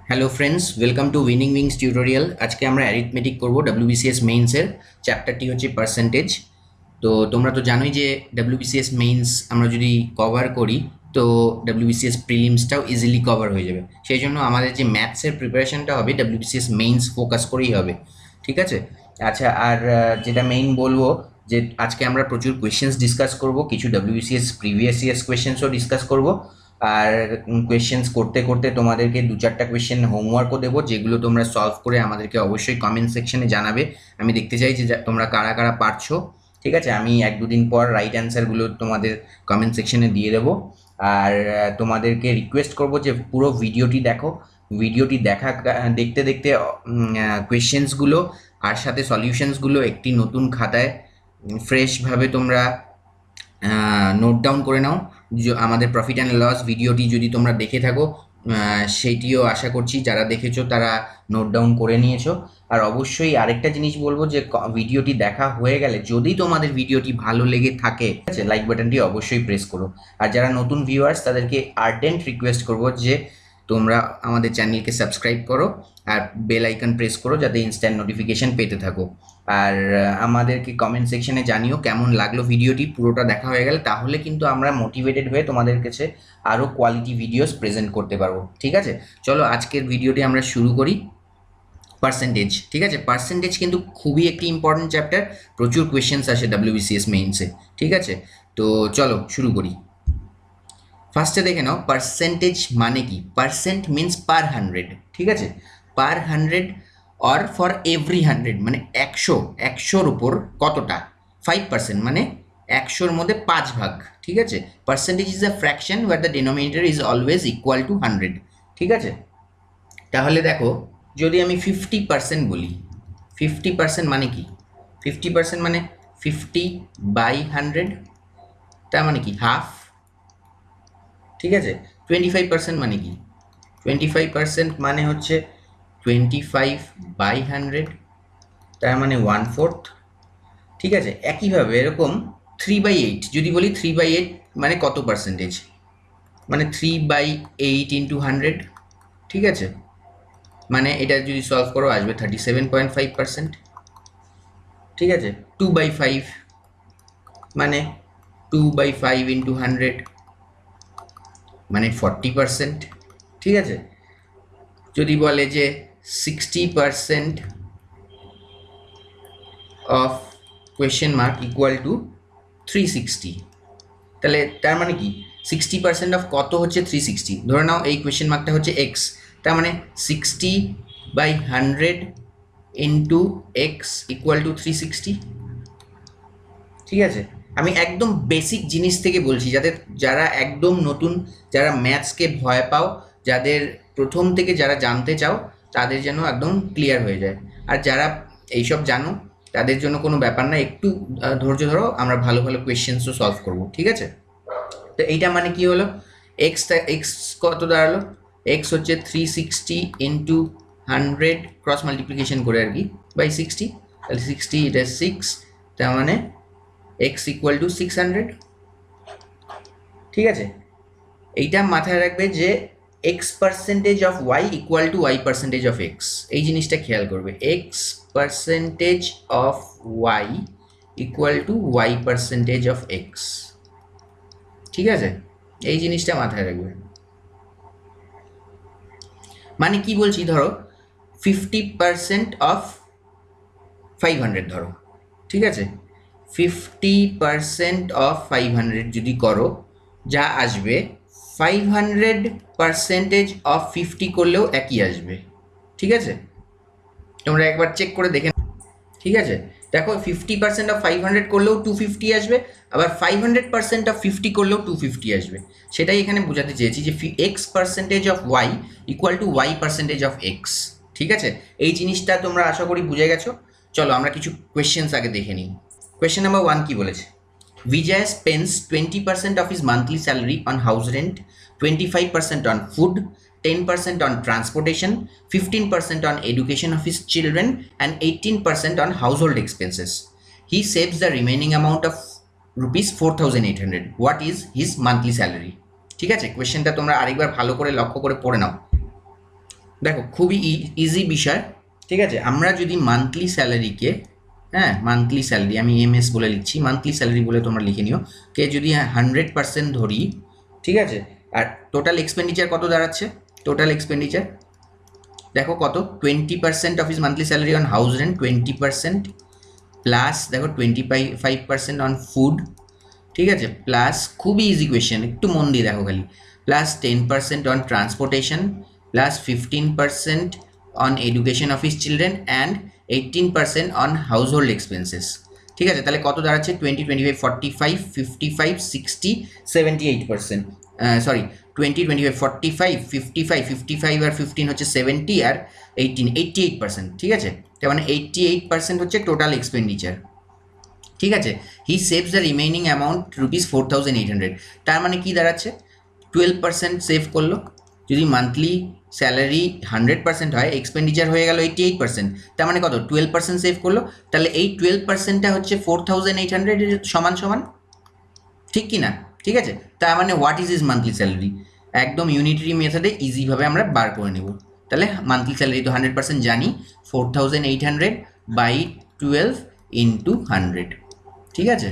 Hello friends, welcome to winning wings tutorial. আজকে আমরা arithmetic করব ডব্লিউবিসিএস মেইনসের। চ্যাপ্টারটি হচ্ছে পার্সেন্টেজ। তো তোমরা তো জানোই যে ডব্লিউবিসিএস মেইনস আমরা যদি কভার করি তো ডব্লিউবিসিএস প্রিলিমসটাও ইজিলি কভার হয়ে যাবে। সেই জন্য আমাদের যে ম্যাথসের প্রিপারেশনটা হবে ডব্লিউবিসিএস মেইনস ফোকাস করেই হবে, ঠিক আছে? আচ্ছা, আর যেটা মেইন বলবো যে আজকে আমরা প্রচুর কোয়েশ্চেন্স ডিসকাস করব, কিছু ডব্লিউবিসিএস প্রিভিয়াস ইয়ার্স কোয়েশ্চেন্সও ডিসকাস করব। আর কোয়েশ্চেন্স করতে করতে তোমাদেরকে 2-4টা কোয়েশ্চেন হোমওয়ার্কও দেবো, যেগুলো তোমরা সলভ করে আমাদেরকে অবশ্যই কমেন্ট সেকশনে জানাবে। আমি দেখতে চাই যে তোমরা কারা কারা পারছো, ঠিক আছে? আমি 1-2 দিন পর রাইট অ্যান্সারগুলো তোমাদের কমেন্ট সেকশনে দিয়ে দেবো। আর তোমাদেরকে রিকোয়েস্ট করবো যে পুরো ভিডিওটি দেখো। ভিডিওটি দেখতে দেখতে কোয়েশ্চেন্সগুলো আর সাথে সলিউশনসগুলো একটি নতুন খাতায় ফ্রেশভাবে তোমরা নোট ডাউন করে নাও। আমাদের প্রফিট অ্যান্ড লস ভিডিওটি যদি তোমরা দেখে থাকো, সেইটিও আশা করছি যারা দেখেছো তারা নোট ডাউন করে নিয়েছো। আর অবশ্যই আরেকটা জিনিস বলবো যে ভিডিওটি দেখা হয়ে গেলে যদি তোমাদের ভিডিওটি ভালো লেগে থাকে, ঠিক আছে, লাইক বাটনটি অবশ্যই প্রেস করো। আর যারা নতুন ভিউয়ার্স তাদেরকে আর্জেন্ট রিকোয়েস্ট করবো যে তোমরা আমাদের চ্যানেলকে সাবস্ক্রাইব করো আর বেল আইকন প্রেস করো যাতে ইনস্ট্যান্ট নোটিফিকেশন পেতে থাকো। আর আমাদেরকে কমেন্ট সেকশনে জানিও কেমন লাগলো ভিডিওটি। পুরোটা দেখা হয়ে গেলে তাহলে কিন্তু আমরা মোটিভেটেড হয়ে তোমাদের কাছে আরও কোয়ালিটি ভিডিওস প্রেজেন্ট করতে পারবো, ঠিক আছে? চলো আজকের ভিডিওটি আমরা শুরু করি। পার্সেন্টেজ, ঠিক আছে? পার্সেন্টেজ কিন্তু খুবই একটি ইম্পর্টেন্ট চ্যাপ্টার, প্রচুর কোয়েশ্চেন্স আসে ডব্লিউবিসিএস মেইনসে, ঠিক আছে? তো চলো শুরু করি। ফার্স্টে দেখে নাও পার্সেন্টেজ মানে কি। পার্সেন্ট মিনস পার 100, ঠিক আছে? পার 100 অর ফর এভরি 100, মানে 100-100-র উপর কতটা? 5%, মানে 100-র মধ্যে 5 ভাগ, ঠিক আছে? Percentage is a fraction where the denominator is always equal to 100, ঠিক আছে? তাহলে দেখো, যদি আমি 50% বলি, 50% মানে কি? 50% মানে 50/100, তার মানে কি হাফ, ঠিক আছে? 25% মানে কি? 25% মানে হচ্ছে 25/100, তার মানে 1/4, ঠিক আছে? একইভাবে এরকম 3/8 যদি বলি, 3/8 মানে কত পার্সেন্টেজ? মানে 3/8 ইন্টু 100, ঠিক আছে? মানে এটা যদি সলভ করো আসবে 37.5%, ঠিক আছে? 2/5 মানে 2/5 ইন্টু 100 মানে 40%, ঠিক আছে? যদি বলে যে 60% of question mark equal to 360, তাহলে তার মানে কি 60% অফ কত হচ্ছে 360? ধরে নাও এই কোয়েশ্চেন মার্কটা হচ্ছে এক্স, তার মানে 60/100 ইন্টু এক্স ইকুয়াল টু 360, ঠিক আছে? আমি একদম বেসিক জিনিস থেকে বলছি, যারা একদম নতুন, যারা ম্যাথসকে ভয় পাও, যাদের প্রথম থেকে যারা জানতে চাও, তাদের যেন একদম ক্লিয়ার হয়ে যায়। আর যারা এইসব জানো তাদের জন্য কোনো ব্যাপার না, একটু ধৈর্য ধরো, আমরা ভালো ভালো কোয়েশ্চেন্সও সলভ করবো, ঠিক আছে? তো এইটা মানে কি হলো, এক্স কত দাঁড়ালো? এক্স হচ্ছে 360 ইন্টু 100 ক্রস মাল্টিপ্লিকেশন করে আর কি বাই 60, তাহলে 60 এটা 6, তার মানে এক্স ইকুয়াল টু 600, ঠিক আছে? এইটা মাথায় রাখবে যে x percentage of y equal to y percentage of x. এই জিনিসটা খেয়াল করবে, x percentage of y equal to y percentage of x, ঠিক আছে? এই জিনিসটা মাথায় রাখবে। মানে কি বলছি, ধরো 50% অফ 500 ধরো, ঠিক আছে? 50% অফ 500 যদি করো, যা আসবে 500% অফ 50 করলেও একই আসবে, ঠিক আছে? তোমরা একবার চেক করে দেখে, ঠিক আছে? দেখো 50% অফ 500 করলেও 250 আসবে, আবার 500% অফ 50 করলেও 250 আসবে। সেটাই এখানে বোঝাতে চেয়েছি যে x percentage of y equal to y percentage of x, ঠিক আছে? এই জিনিসটা তোমরা আশা করি বুঝে গেছো। চলো আমরা কিছু কোয়েশ্চেন্স আগে দেখে নিই। কোয়েশ্চেন নাম্বার 1 কি বলেছে? Vijay spends 20% of his monthly salary on house rent, 25% on food, 10% on transportation, 15% on education of his children, and 18% on household expenses. He saves the remaining amount of rupees 4,800. What is his monthly salary? ঠিক আছে, কোয়েশ্চেনটা তোমরা আরেকবার ভালো করে লক্ষ্য করে পড়ে নাও। দেখো খুবই ইজি বিষয়, ঠিক আছে। আমরা যদি মান্থলি স্যালারিকে, হ্যাঁ মান্থলি স্যালারি আমি এমএস বলে লিখছি, মান্থলি স্যালারি বলে তোমরা লিখে নিও, কে যদি 100% ধরি, ঠিক আছে, আর টোটাল এক্সপেন্ডিচার কত দাঁড়াচ্ছে, টোটাল এক্সপেন্ডিচার দেখো কত, 20% of is monthly salary on house rent, 20% plus দেখো 25% অন ফুড, ঠিক আছে, প্লাস খুবই ইজি কোয়েশ্চেন, একটু মন দিয়ে দেখো খালি, plus 10% on transportation, plus 15% on education of his children and 18% on house hold expenses. ঠিক আছে, তাহলে কত দাঁড়াচ্ছে, 20, 25, 45, 55, 60, 78%, সরি 20, 25, 45, 55, 55 আর 15 হচ্ছে 70 আর 18, 88%, ঠিক আছে। তার মানে 88% হচ্ছে টোটাল এক্সপেন্ডিচার, ঠিক আছে। হি সেভস দ্য রিমেইনিং অ্যামাউন্ট ₹4,800, তার মানে কি দাঁড়াচ্ছে, 12% সেভ করলো। যদি মান্থলি স্যালারি 100% হয়, এক্সপেন্ডিচার হয়ে গেল 88%, তার মানে কত, 12% সেভ করলো। তাহলে এই 12%টা হচ্ছে 4,800 সমান সমান, ঠিক কি না, ঠিক আছে। তার মানে what is is monthly salary, একদম ইউনিটারি মেথডে ইজিভাবে আমরা বার করে নেব। তাহলে মান্থলি স্যালারি তো 100% জানি, 4,800 বাই 12 ইন্টু 100, ঠিক আছে।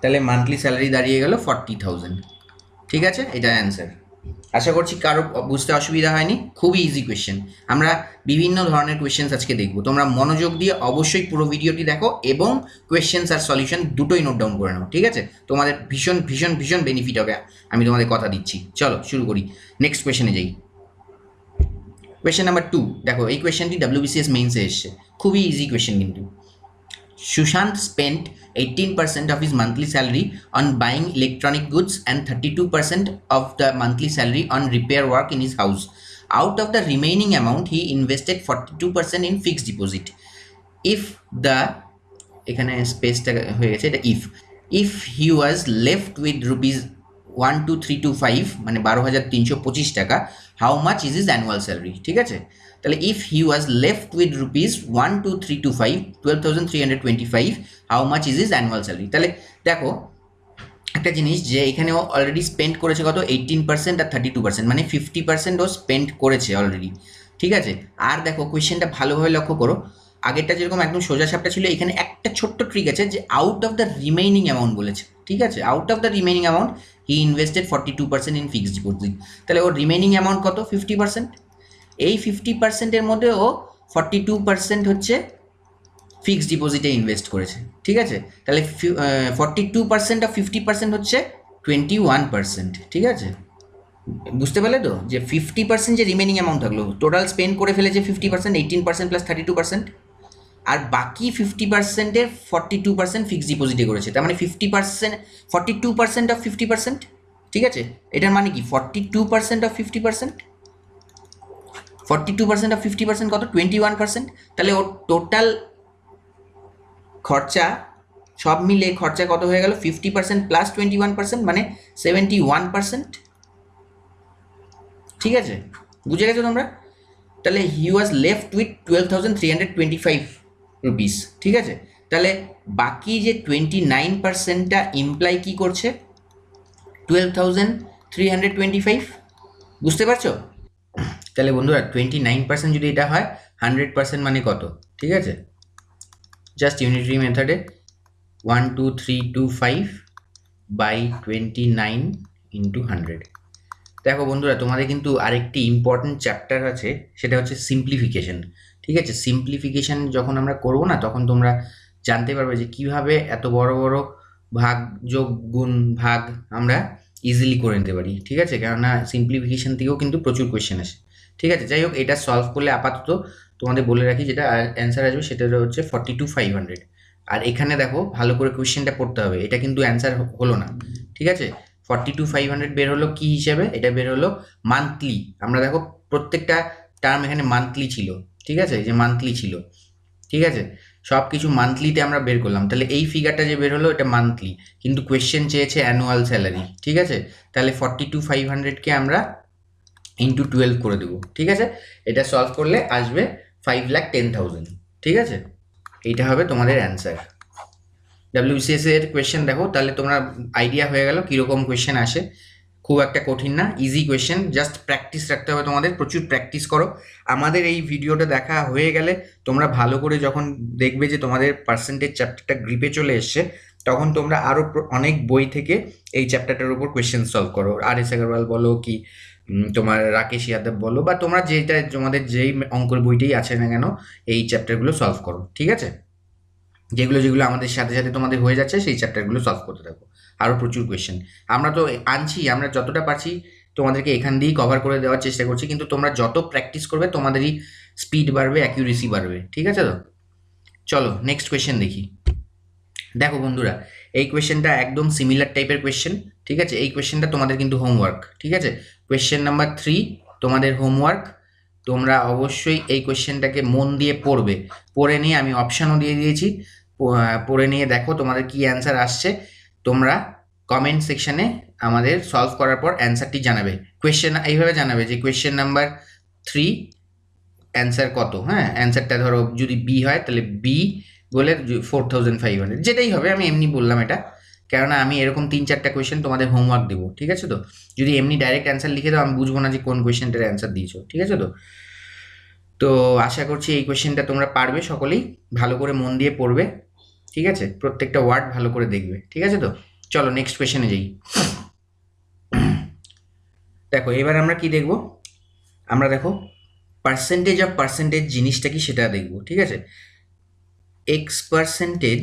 তাহলে মান্থলি স্যালারি দাঁড়িয়ে গেল 40,000, ঠিক আছে, এটা অ্যান্সার। আশা করছি কারো বুঝতে অসুবিধা হয়নি, খুবই ইজি কোয়েশ্চেন। আমরা বিভিন্ন ধরনের কোয়েশ্চেন্স আজকে দেখব, তোমরা মনোযোগ দিয়ে অবশ্যই পুরো ভিডিওটি দেখো এবং কোয়েশ্চেন্স আর সলিউশন দুটোই নোট ডাউন করে নাও, ঠিক আছে। তোমাদের ভীষণ ভীষণ ভীষণ বেনিফিট হবে, আমি তোমাদের কথা দিচ্ছি। চলো শুরু করি, নেক্সট কোয়েশ্চেনে যাই। কোয়েশ্চেন নাম্বার 2, দেখো এই কোয়েশ্চেনটি WBCS মেইনসে এসছে, খুবই ইজি কোয়েশ্চেন কিন্তু। Sushant spent 18% of his monthly salary on buying electronic goods and 32% of the monthly salary on repair work in his house. Out of the remaining amount, he invested 42% in fixed deposit. If the এখানে স্পেসটা হয়ে গেছে, এটা if he was left with rupees 12,325 মানে 12,325 টাকা, how much is is annual salary, ঠিক আছে। তাহলে if he was left with rupees 12,325, 12,325, how much is is annual salary. তাহলে দেখো একটা জিনিস, যে এখানে ও অলরেডি স্পেন্ড করেছে কত, 18% আর 32%, মানে 50% ও স্পেন্ড করেছে অলরেডি, ঠিক আছে। আর দেখো কোয়েশ্চেনটা ভালোভাবে লক্ষ্য করো, আগেরটা যেরকম একদম সোজা সাপটা ছিল, এখানে একটা ছোট্ট ট্রিক আছে, যে out of the remaining amount বলেছে, ঠিক আছে। Out of the remaining amount he invested 42% in fixed deposit. তাহলে ওর রিমেইনিং অ্যামাউন্ট কত, 50%। এই 50%-এর মধ্যে ও 42% হচ্ছে ফিক্সড ডিপোজিটে ইনভেস্ট করেছে, ঠিক আছে। তাহলে 42% অফ 50% হচ্ছে 21%, ঠিক আছে। বুঝতে পারলে তো, যে 50% যে রিমেনিং অ্যামাউন্ট থাকলো, টোটাল স্পেন্ড করে ফেলেছে 50%, 18% প্লাস 32%, আর বাকি 50%-এর 42% ফিক্সড ডিপোজিটে করেছে, তার মানে 50%, 42% অফ 50%, ঠিক আছে। এটার মানে কি, 42% অফ 50%, 42% অফ 50% কত, 21%। তাহলে ওর টোটাল খরচা, সব মিলে খরচা কত হয়ে গেল, 50% প্লাস 21%, মানে 71%, ঠিক আছে। বুঝে গেছো তোমরা। তাহলে হি ওয়াজ লেফট উইথ 12,325 রুপিস, ঠিক আছে। তাহলে বাকি যে 29%টা ইমপ্লাই কি করছে, 12,325, বুঝতে পারছো। তাহলে বন্ধুরা 29% যদি এটা হয়, 100% মানে কত, ঠিক আছে। জাস্ট ইউনিটারি মেথডে 12325 বাই 29 ইন্টু 100। দেখো বন্ধুরা, তোমাদের কিন্তু আরেকটি ইম্পর্টেন্ট চ্যাপ্টার আছে, সেটা হচ্ছে সিম্পলিফিকেশন, ঠিক আছে। সিম্পলিফিকেশন যখন আমরা করব না, তখন তোমরা জানতে পারবে যে কিভাবে এত বড় বড় ভাগ, যোগ, গুণ, ভাগ আমরা ইজিলি করে নিতে পারি, ঠিক আছে। কেননা সিম্পলিফিকেশন থেকেও কিন্তু প্রচুর কোয়েশ্চেন আসে, ঠিক আছে। যাই হোক, এটা সলভ করলে আপাতত তোমাদের বলে রাখি, যেটা অ্যান্সার আসবে সেটা হচ্ছে 42,500। আর এখানে দেখো ভালো করে কোয়েশ্চেনটা পড়তে হবে, এটা কিন্তু অ্যান্সার হলো না, ঠিক আছে। 42,500 বের হলো কি হিসেবে, এটা বের হলো মান্থলি। আমরা দেখো প্রত্যেকটা টার্ম এখানে মান্থলি ছিল, ঠিক আছে, যে মান্থলি ছিল, ঠিক আছে। সব কিছু মান্থলিতে আমরা বের করলাম, তাহলে এই ফিগারটা যে বের হলো এটা মান্থলি, কিন্তু কোয়েশ্চেন চেয়েছে অ্যানুয়াল স্যালারি, ঠিক আছে। তাহলে 42,500-কে আমরা ইন্টু 12 করে দেবো, ঠিক আছে। এটা সলভ করলে আসবে 5,10,000, ঠিক আছে। এইটা হবে তোমাদের অ্যান্সার। WBCS এর কোয়েশ্চেন দেখো, তাহলে তোমরা আইডিয়া হয়ে গেল কীরকম কোয়েশ্চেন আসে। খুব একটা কঠিন না, ইজি কোয়েশ্চেন, জাস্ট প্র্যাকটিস রাখতে হবে তোমাদের, প্রচুর প্র্যাকটিস করো। আমাদের এই ভিডিওটা দেখা হয়ে গেলে তোমরা ভালো করে যখন দেখবে যে তোমাদের পার্সেন্টেজ চ্যাপ্টারটা গ্রিপে চলে এসছে, তখন তোমরা আরও অনেক বই থেকে এই চ্যাপ্টারটার উপর কোয়েশ্চেন সলভ করো। আর এস আগরওয়াল বলো কি তোমার রাকেশ ইয়াদব বলো, বা তোমরা যেটা তোমাদের যেই অঙ্কের বইটাই আছে না কেন, এই চ্যাপ্টারগুলো সলভ করো, ঠিক আছে? যেগুলো যেগুলো আমাদের সাথে সাথে তোমাদের হয়ে যাচ্ছে সেই চ্যাপ্টারগুলো সলভ করতে থাকো। আরও প্রচুর কোয়েশ্চেন আমরা তো আনছি, আমরা যতটা পারছি তোমাদেরকে এখান দিয়েই কভার করে দেওয়ার চেষ্টা করছি, কিন্তু তোমরা যত প্র্যাকটিস করবে তোমাদেরই স্পিড বাড়বে, অ্যাকিউরেসি বাড়বে, ঠিক আছে তো? চলো নেক্সট কোয়েশ্চেন দেখি। দেখো বন্ধুরা, এই কোয়েশ্চেনটা একদম সিমিলার টাইপের কোয়েশ্চেন, ঠিক আছে? এই কোয়েশ্চেনটা তোমাদের কিন্তু হোমওয়ার্ক, ঠিক আছে? কোয়েশ্চেন নাম্বার 3 তোমাদের হোমওয়ার্ক। তোমরা অবশ্যই এই কোয়েশ্চেনটাকে মন দিয়ে পড়বে, পড়ে নিয়ে আমি অপশানও দিয়ে দিয়েছি, পড়ে নিয়ে দেখো তোমাদের কি অ্যান্সার আসছে। তোমরা কমেন্ট সেকশানে আমাদের সলভ করার পর অ্যান্সারটি জানাবে। কোয়েশ্চেন এইভাবে জানাবে যে কোয়েশ্চেন নাম্বার 3 অ্যান্সার কত, হ্যাঁ? অ্যান্সারটা ধরো যদি বি হয় তাহলে বি বলে 4500, যেটাই হবে, আমি এমনি বললাম এটা, কেননা আমি এরকম 3-4টা কোয়েশ্চেন তোমাদের হোমওয়ার্ক দেবো, ঠিক আছে তো? যদি এমনি ডাইরেক্ট অ্যান্সার লিখে দাও আমি বুঝবো না যে কোন কোয়েশ্চেনটার অ্যান্সার দিয়েছো, ঠিক আছে তো? তো আশা করছি এই কোয়েশ্চেনটা তোমরা পারবে, সকলেই ভালো করে মন দিয়ে পড়বে, ঠিক আছে? প্রত্যেকটা ওয়ার্ড ভালো করে দেখবে, ঠিক আছে তো? চলো নেক্সট কোয়েশ্চেনে যাই। দেখো এবার আমরা কি দেখব, আমরা দেখো পার্সেন্টেজ অফ পার্সেন্টেজ জিনিসটা কি সেটা দেখব, ঠিক আছে? X percentage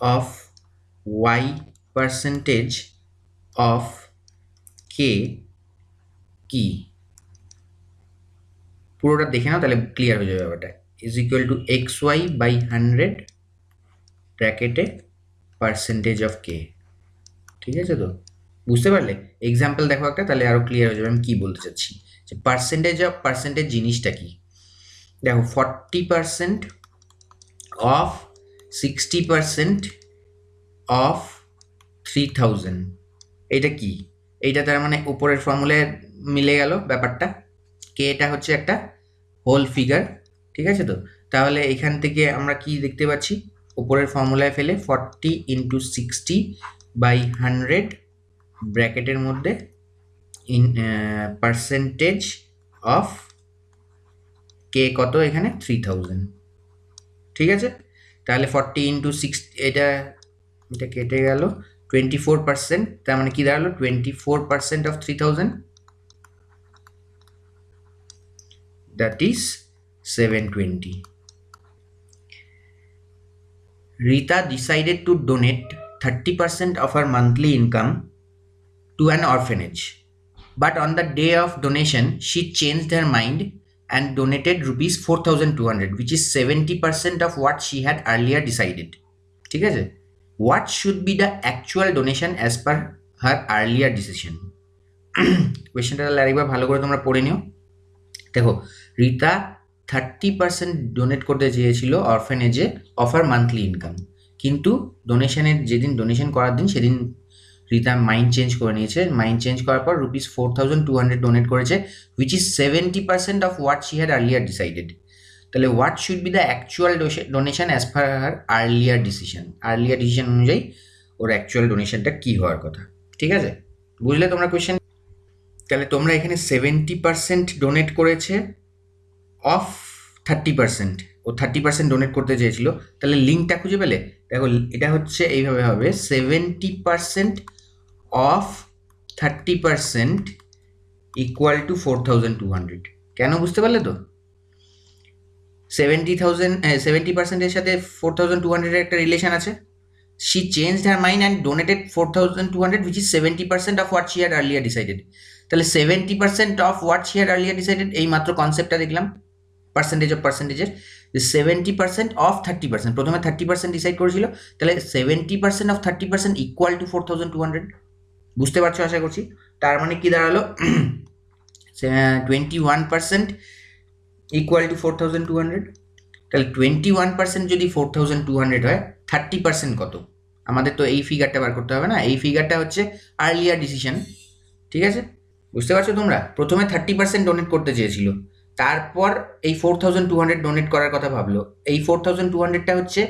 of Y percentage of কে কি, পুরোটা দেখে নাও তাহলে ক্লিয়ার হয়ে যাবে ব্যাপারটা। Is equal to X Y by 100 ব্র্যাকেটে পার্সেন্টেজ অফ কে, ঠিক আছে তো? বুঝতে পারলে? এক্সাম্পল দেখো একটা, তাহলে আরও ক্লিয়ার হয়ে যাবে আমি কী বলতে চাচ্ছি। যে পার্সেন্টেজ অফ পার্সেন্টেজ জিনিসটা কি, দেখো 40% অফ 60% অফ 3000, এটা কি? এইটা তার মানে উপরের ফর্মুলায় মিলে গেল ব্যাপারটা, কে এটা হচ্ছে একটা হোল ফিগার, ঠিক আছে তো? তাহলে এখান থেকে আমরা কি দেখতে পাচ্ছি, উপরের ফর্মুলায় ফেলে 40 ইন্টু 60 বাই 100 ব্র্যাকেটের মধ্যে ইন পার্সেন্টেজ অফ কে কত, এখানে 3000, ঠিক আছে? তাহলে 40 ইন্টু 60, এটা কেটে গেল, 24%, তার মানে কি দাঁড়ালো 24% of 3000, that is 720. Rita decided to donate 30% of her monthly income to an orphanage. But on the day of donation, she changed her mind and donated rupees 4200, which is 70% of what she had earlier decided. ঠিক আছে? What should be the actual donation as per her earlier decision? কোয়েশ্চেনটা তাহলে আরেকবার ভালো করে তোমরা পড়ে নিও। দেখো, রিতা 30% ডোনেট করতে চেয়েছিল অরফেনেজে অফ হার মান্থলি ইনকাম, কিন্তু ডোনেশনের যেদিন ডোনেশন করার দিন সেদিন রিতা মাইন্ড চেঞ্জ করে নিয়েছে। মাইন্ড চেঞ্জ করার পর rupees 4200 ডোনেট করেছে, which is 70% of what she had earlier decided. তাহলে what should be the actual donation as per her earlier decision, earlier decision অনুযায়ী ওর অ্যাকচুয়াল ডোনেশনটা কী হওয়ার কথা, ঠিক আছে? বুঝলে তোমরা কোয়েশ্চেন? তাহলে তোমরা এখানে 70% ডোনেট করেছে অফ 30%, ও 30% ডোনেট করতে চেয়েছিল, তাহলে লিঙ্কটা খুঁজে পেলে? দেখো এটা হচ্ছে এইভাবে হবে, 70% অফ 30% ইকুয়াল টু 4200। কেন বুঝতে পারলে তো? 70%-এর সাথে 4200-এর একটা রিলেশন আছে। She changed her mind and donated 4200, which is 70% of what she had earlier decided. তাহলে 70% of what she had earlier decided, এই মাত্র কনসেপ্টটা দেখলাম পার্সেন্টেজ অফ পার্সেন্টেজের, যে 70% অফ 30%, প্রথমে 30% ডিসাইড করেছিল, তাহলে 70% অফ 30% ইকুয়াল টু 4200। বুঝতে পারছো আশা করছি? তার মানে কি দাঁড়ালো, 21% ইকুয়াল টু 4200। তাহলে 21% যদি 4200 হয়, 30% কত? আমাদের তো এই ফিগারটা বার করতে হবে না, এই ফিগারটা হচ্ছে আর্লিয়ার ডিসিশন, ঠিক আছে? বুঝতে পারছো তোমরা? প্রথমে 30% ডোনেট করতে চেয়েছিল, তারপর এই 4200 ডোনেট করার কথা ভাবলো। এই 4200টা হচ্ছে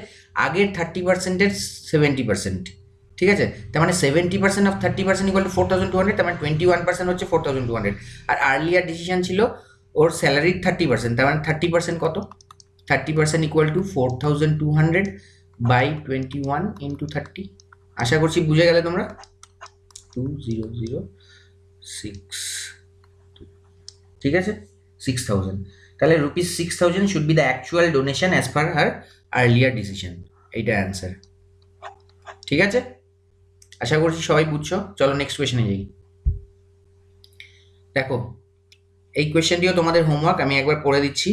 আগের 30%-এর 70%, ঠিক আছে, তার মানে 70% অফ 30% ইকুয়াল টু 4200, তার মানে 21% হচ্ছে 4200। আর আর্লিয়ার ডিসিশন ছিল ওর স্যালারির 30%, তার মানে 30% কত, 30% ইকুয়াল টু 4200 বাই 21 ইন্টু 30। আশা করছি বুঝে গেলে তোমরা। 2006, ঠিক আছে, 6000। তাহলে ₹6000 should be the actual donation as per her earlier decision. এইটা অ্যান্সার। ঠিক আছে, আশা করছি সবাই বুঝছো। চলো নেক্সট কোয়েশনে যাই। দেখো এই কোয়েশ্চেনটিও তোমাদের হোমওয়ার্ক, আমি একবার পড়ে দিচ্ছি।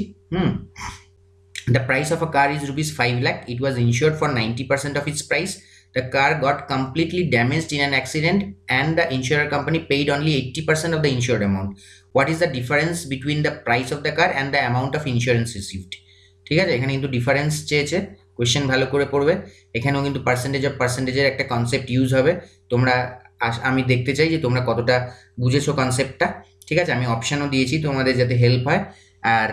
The price of a car is rupees 5 lakh. It was insured for 90% of its price. The car got completely damaged in an accident and the insurer company paid only 80% of the insured amount. What is the difference between the price of the car and the amount of insurance received? ঠিক আছে, এখানে কিন্তু difference চেয়েছে, question ভালো করে পড়বে। এখানেও কিন্তু পার্সেন্টেজের একটা কনসেপ্ট ইউজ হবে। তোমরা আমি দেখতে চাই যে তোমরা কতটা বুঝেছো কনসেপ্টটা। ঠিক আছে, আমি অপশানও দিয়েছি তোমাদের যাতে হেল্প হয়। আর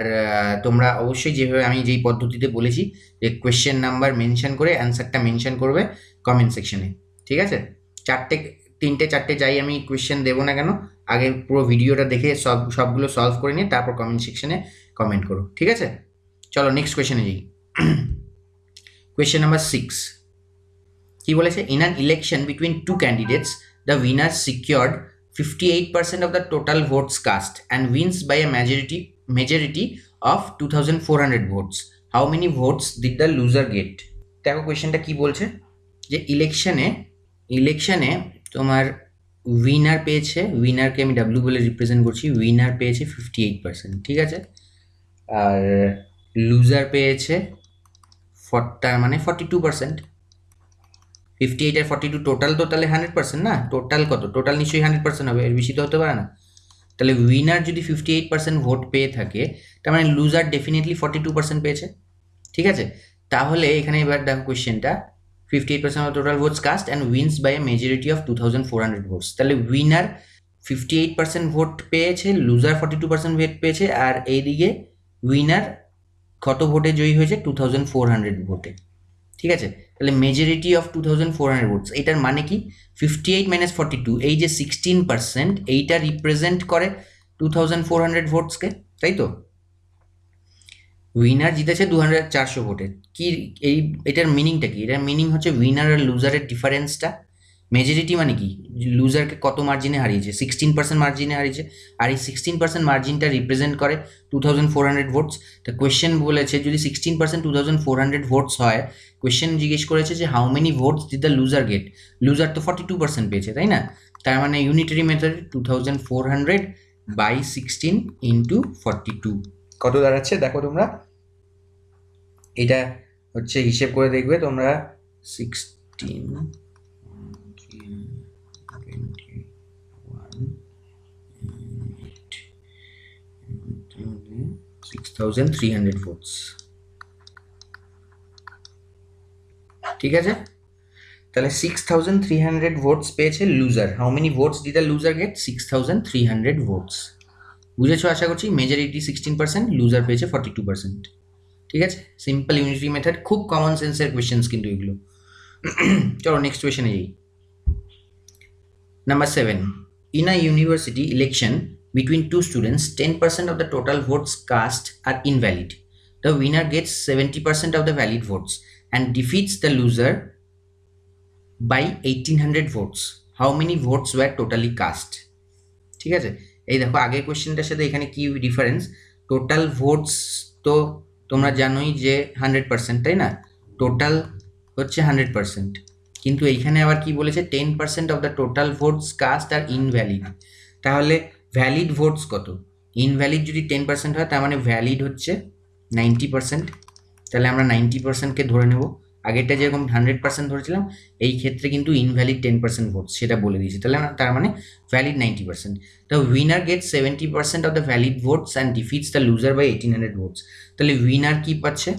তোমরা অবশ্যই যেভাবে আমি যেই পদ্ধতিতে বলেছি যে কোয়েশ্চেন নাম্বার মেনশন করে অ্যান্সারটা মেনশন করবে কমেন্ট সেকশনে। ঠিক আছে, তিনটে চারটে যাই আমি কোয়েশ্চেন দেবো না কেন, আগে পুরো ভিডিওটা দেখে সবগুলো সলভ করে নিয়ে তারপর কমেন্ট সেকশনে কমেন্ট করো। ঠিক আছে, চলো নেক্সট কোয়েশ্চেনে যাই। কোয়েশ্চেন নাম্বার 6 কি বলেছে, in an election between two candidates the winner secured 58% of the total votes cast and wins by a majority of 2400 votes. How many votes did the loser get? দেখো কোয়েশ্চেনটা কি বলছে যে ইলেকশনে তোমার উইনার পেয়েছে, উইনারকে আমি ডাব্লিউ বলে রিপ্রেজেন্ট করছি, উইনার পেয়েছে 58%, ঠিক আছে, আর লুজার পেয়েছে তার মানে 42%। 58 আর 42 টোটাল তো তাহলে 100% না, টোটাল কত, টোটাল নিশ্চয়ই 100% হবে, এর বেশি তো হতে পারে না। তাহলে উইনার যদি 58% ভোট পেয়ে থাকে, তার মানে লুজার ডেফিনেটলি 42% পেয়েছে। ঠিক আছে, তাহলে এখানে এবার দেখো কোয়েশ্চেনটা, 58% of total votes cast and wins by a majority of 2400 votes. তাহলে উইনার 58% ভোট পেয়েছে, লুজার 42% ভোট পেয়েছে, আর এইদিকে উইনার কত ভোটে জয়ী হয়েছে, 2400 ভোটে। ঠিক আছে, তাহলে মেজরিটি অফ 2400 ভোটস, এটার মানে কি 58 মাইনাস 42, এই যে 16%, এইটা রিপ্রেজেন্ট করে 2400 ভোটসকে, তাই তো। উইনার জিতেছে 2400 ভোটে। কি এটার মিনিংটা কি, এটার মিনিং হচ্ছে উইনার আর লুজারের ডিফারেন্সটা। মেজরিটি মানে কি, লুজারকে কত মার্জিনে হারিয়েছে, 16% মার্জিনে হারিয়েছে, আর এই 16% মার্জিনটা রিপ্রেজেন্ট করে 2400 ভোটস। তো কোয়েশ্চেন বলেছে যদি 16% 2400 ভোটস হয়, কোয়েশ্চেন জিজ্ঞেস করেছে যে how many votes did the loser get. Loser তো 42% পেয়েছে, তাই না, তার মানে ইউনিটারি মেথড 2400 বাই 16 ইন্টু 42 কত দাঁড়াচ্ছে দেখো তোমরা, এটা হচ্ছে হিসেব করে দেখবে তোমরা, 16 6300 ভোটস। ঠিক আছে, তাহলে 6300 ভোটস পেয়েছে loser. How many votes did the loser get, 6300 votes. বুঝেছো আশা করছি, মেজরিটি 16%, লুজার পেয়েছে 42%। ঠিক আছে, সিম্পল ইউনিটারি মেথড, খুব কমন সেন্সের কোয়েশ্চেন্স কিন্তু এগুলো। চলো নেক্সট কোয়েশ্চেনে যাই। Number 7. In a university election between two students, 10% of the total votes cast are invalid. The winner gets 70% of the valid votes and defeats the loser by 1800 votes. How many votes were totally cast? ঠিক আছে, এই দেখো আগের কোয়েশ্চেনটার সাথে এখানে কি difference, total votes তো তোমরা জানোই যে 100%, তাই না, টোটাল হচ্ছে 100%, কিন্তু এইখানে আবার কি বলেছে 10% of the total votes cast আর ইনভ্যালিড। তাহলে ভ্যালিড ভোটস কত, ইনভ্যালিড যদি 10% হয় তার মানে ভ্যালিড হচ্ছে 90%। তাহলে আমরা 90%কে ধরে নেব, আগেরটা যেরকম 100% ধরেছিলাম, এই ক্ষেত্রে কিন্তু ইনভ্যালিড 10% ভোটস সেটা বলে দিয়েছি। তাহলে তার মানে valid 90%। The winner get 70% of the valid votes and defeats the loser by 1800 votes. তাহলে উইনার কি পাচ্ছে,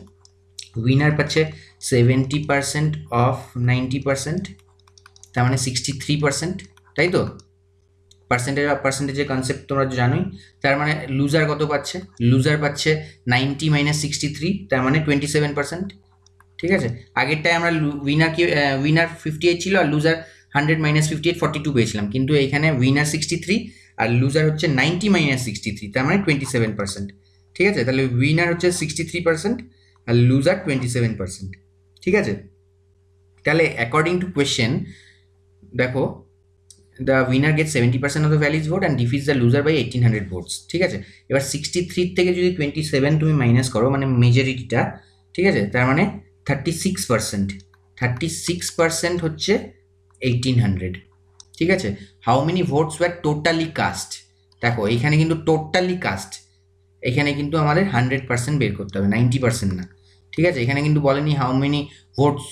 উইনার পাচ্ছে 70% অফ 90%, তার মানে 63%, তাই তো। পার্সেন্টেজের কনসেপ্ট তোমরা জানোই। তার মানে লুজার কত পাচ্ছে, লুজার পাচ্ছে 90 মাইনাস 63, তার মানে 27%। ঠিক আছে, আগেরটায় আমরা উইনার 58 ছিল আর লুজার 100 মাইনাস 58 42 পেয়েছিলাম, কিন্তু এখানে উইনার 63 আর লুজার হচ্ছে 90 মাইনাস 63, তার মানে 27%। ঠিক আছে, তাহলে উইনার হচ্ছে 63% আর লুজার 27%। ঠিক আছে, তাহলে অ্যাকর্ডিং টু কোয়েশ্চেন দেখো, the winner get 70% of the valid vote and defeats the loser by 1800 votes. ঠিক আছে, এবার 63 থেকে যদি 27 তুমি মাইনাস করো, মানে মেজরিটিটা, ঠিক আছে, তার মানে 36%। 36% হচ্ছে 1800। ঠিক আছে, how many votes were totally cast, দেখো এখানে কিন্তু টোটালি কাস্ট, এখানে কিন্তু আমাদের 100% বের করতে হবে, 90% না। ঠিক আছে, এখানে কিন্তু বলেনি how many votes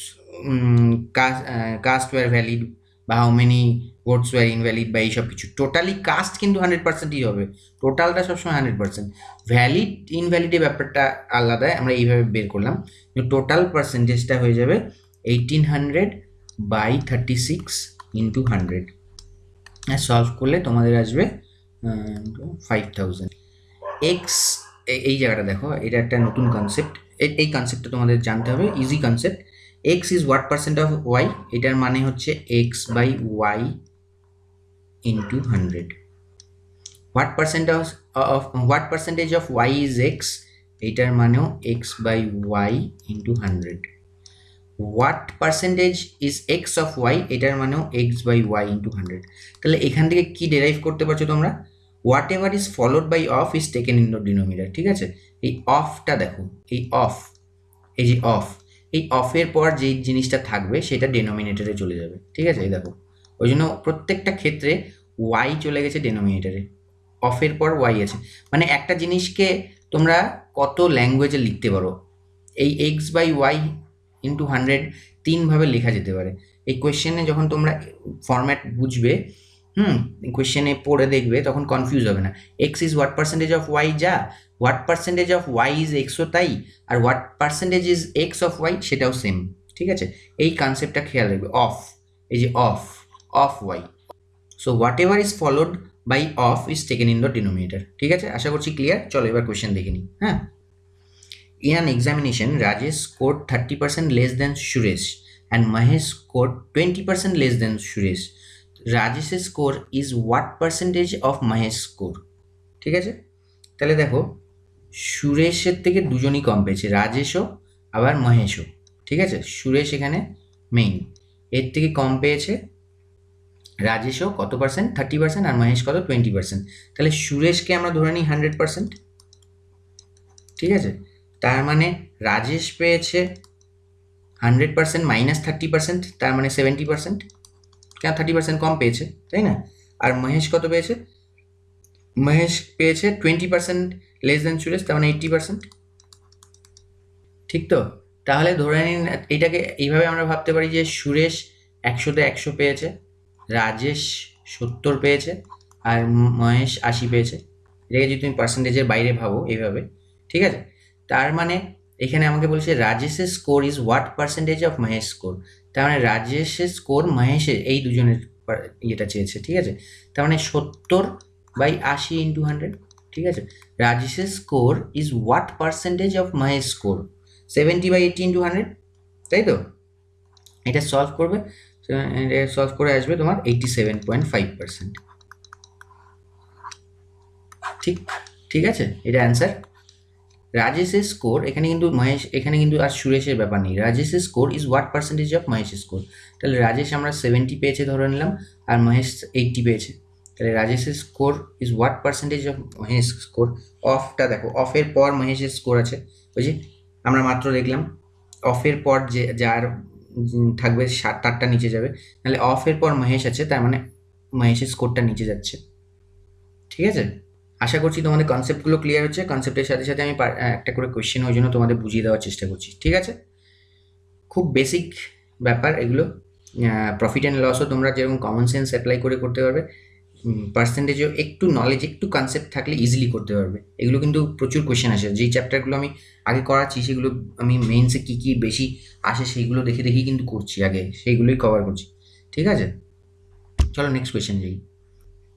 cast were valid বা how many votes were invalid বা এইসব কিছু। টোটালি কাস্ট কিন্তু 100%ই হবে, টোটালটা সবসময় 100%। ভ্যালিড ইনভ্যালিডের ব্যাপারটা আলাদা, আমরা এইভাবে বের করলাম, কিন্তু টোটাল পার্সেন্টেজটা হয়ে যাবে 1800 বাই 36 ইন্টু 100। সলভ করলে তোমাদের আসবে 5000। এক্স, এই জায়গাটা দেখো, এটা একটা নতুন কনসেপ্ট, এই কনসেপ্টটা তোমাদের জানতে হবে, easy concept. X is what percent of y, এটার মানে হচ্ছে x by y into 100। What percentage of Y is x, এটার মানেও x by y into 100। What percentage is x of y, এটার মানেও এক্স বাই ওয়াই ইন্টু 100। তাহলে এখান থেকে কি ডেরাইভ করতে পারছো তোমরা, whatever is followed by of is taken in the denominator. ঠিক আছে, এই অফটা দেখো, এই অফ, এই যে অফ, এই অফের পর যে জিনিসটা থাকবে সেটা ডেনোমিনেটরে চলে যাবে। ঠিক আছে, এই দেখো, ওই জন্য প্রত্যেকটা ক্ষেত্রে ওয়াই চলে গেছে ডেনোমিনেটরে, অফের পর ওয়াই আছে। মানে একটা জিনিসকে তোমরা কত ল্যাঙ্গুয়েজে লিখতে পারো, এই এক্স বাই ওয়াই ইন্টু 100 তিনভাবে লেখা যেতে পারে। এই কোয়েশ্চেনে যখন তোমরা ফরম্যাট বুঝবে, কোয়েশ্চেনে পড়ে দেখবে, তখন কনফিউজ হবে না। X is what percentage of Y, যা what percentage of Y is এক্সও তাই, আর what percentage is x of Y সেটাও সেম। ঠিক আছে, এই কনসেপ্টটা খেয়াল রাখবে, অফ, এই যে of, of Y. So whatever is followed by of is taken in the denominator. ঠিক আছে, আশা করছি ক্লিয়ার। চলো এবার কোয়েশ্চেন দেখে নিই। হ্যাঁ, in an examination, Rajesh scored 30% less than Suresh and Mahesh scored 20% less than Suresh. Rajesh's score is what percentage of Mahesh score? ঠিক আছে, তাহলে দেখো সুরেশের থেকে দুজনই কম পেয়েছে, রাজেশও আবার মহেশও। ঠিক আছে, সুরেশ এখানে মেইন, এর থেকে কম পেয়েছে রাজেশও কত পার্সেন্ট, 30%, আর মহেশ কত, 20%। তাহলে সুরেশকে আমরা ধরে নিই 100%। ঠিক আছে, তার মানে রাজেশ পেয়েছে 100% মাইনাস 30%, তার মানে 70%, কেন 30% কম পেয়েছে, তাই না? আর মহেশ কত পেয়েছে, মহেশ পেয়েছে 20% লেস দেন সুরেশ, তার মানে 80%। ঠিক তো, তাহলে ধরে নিন এইটাকে এইভাবে আমরা ভাবতে পারি যে সুরেশ 100তে 100 পেয়েছে, রাজেশ 70 পেয়েছে, আর মহেশ 80 পেয়েছে। এটাকে যদি তুমি পার্সেন্টেজের বাইরে ভাবো এইভাবে, ঠিক আছে, তার মানে এখানে আমাকে বলছে রাজেশের score is what percentage of Mahesh score, তার মানে রাজেশের স্কোর মহেশের এই দুজনের ইয়েটা চেয়েছে। ঠিক আছে, তার মানে 70/80 ইন্টু 100। ঠিক আছে, রাজেশের score is what percentage of Mahesh score, 70/80 into 100, তাই তো? এটা সলভ করবে, এটা সলভ করে আসবে তোমার 87.5%। ঠিক, ঠিক আছে, এটা অ্যান্সার। রাজেশের স্কোর, এখানে কিন্তু মহেশ, এখানে কিন্তু আর সুরেশের ব্যাপার নেই, রাজেশের score is what percentage of মহেশের স্কোর। তাহলে রাজেশ আমরা 70 পেয়েছে ধরে নিলাম, আর মহেশ 80 পেয়েছে, তাহলে রাজেশের score is what percentage of Mahesh score. অফটা দেখো, অফের পর মহেশের স্কোর আছে, বুঝি আমরা মাত্র দেখলাম, অফের পর যে যার থাকবে তারটা নিচে যাবে, নাহলে অফের পর মহেশ আছে, তার মানে মহেশের স্কোরটা নিচে যাচ্ছে। ঠিক আছে, আশা করছি তোমাদের কনসেপ্টগুলো ক্লিয়ার হচ্ছে। কনসেপ্টের সাথে সাথে আমি একটা করে কোয়েশ্চেন ওই জন্য তোমাদের বুঝিয়ে দেওয়ার চেষ্টা করছি। ঠিক আছে, খুব বেসিক ব্যাপার এগুলো। প্রফিট অ্যান্ড লসও তোমরা যেরকম কমন সেন্স অ্যাপ্লাই করে করতে পারবে, পার্সেন্টেজেও একটু নলেজ, একটু কনসেপ্ট থাকলে ইজিলি করতে পারবে। এগুলো কিন্তু প্রচুর কোয়েশ্চেন আসে, যেই চ্যাপ্টারগুলো আমি আগে করাচ্ছি সেগুলো আমি মেইনসে কী কী বেশি আসে সেইগুলো দেখে দেখেই কিন্তু করছি, আগে সেইগুলোই কভার করছি। ঠিক আছে, চলো নেক্সট কোয়েশ্চেন যাই।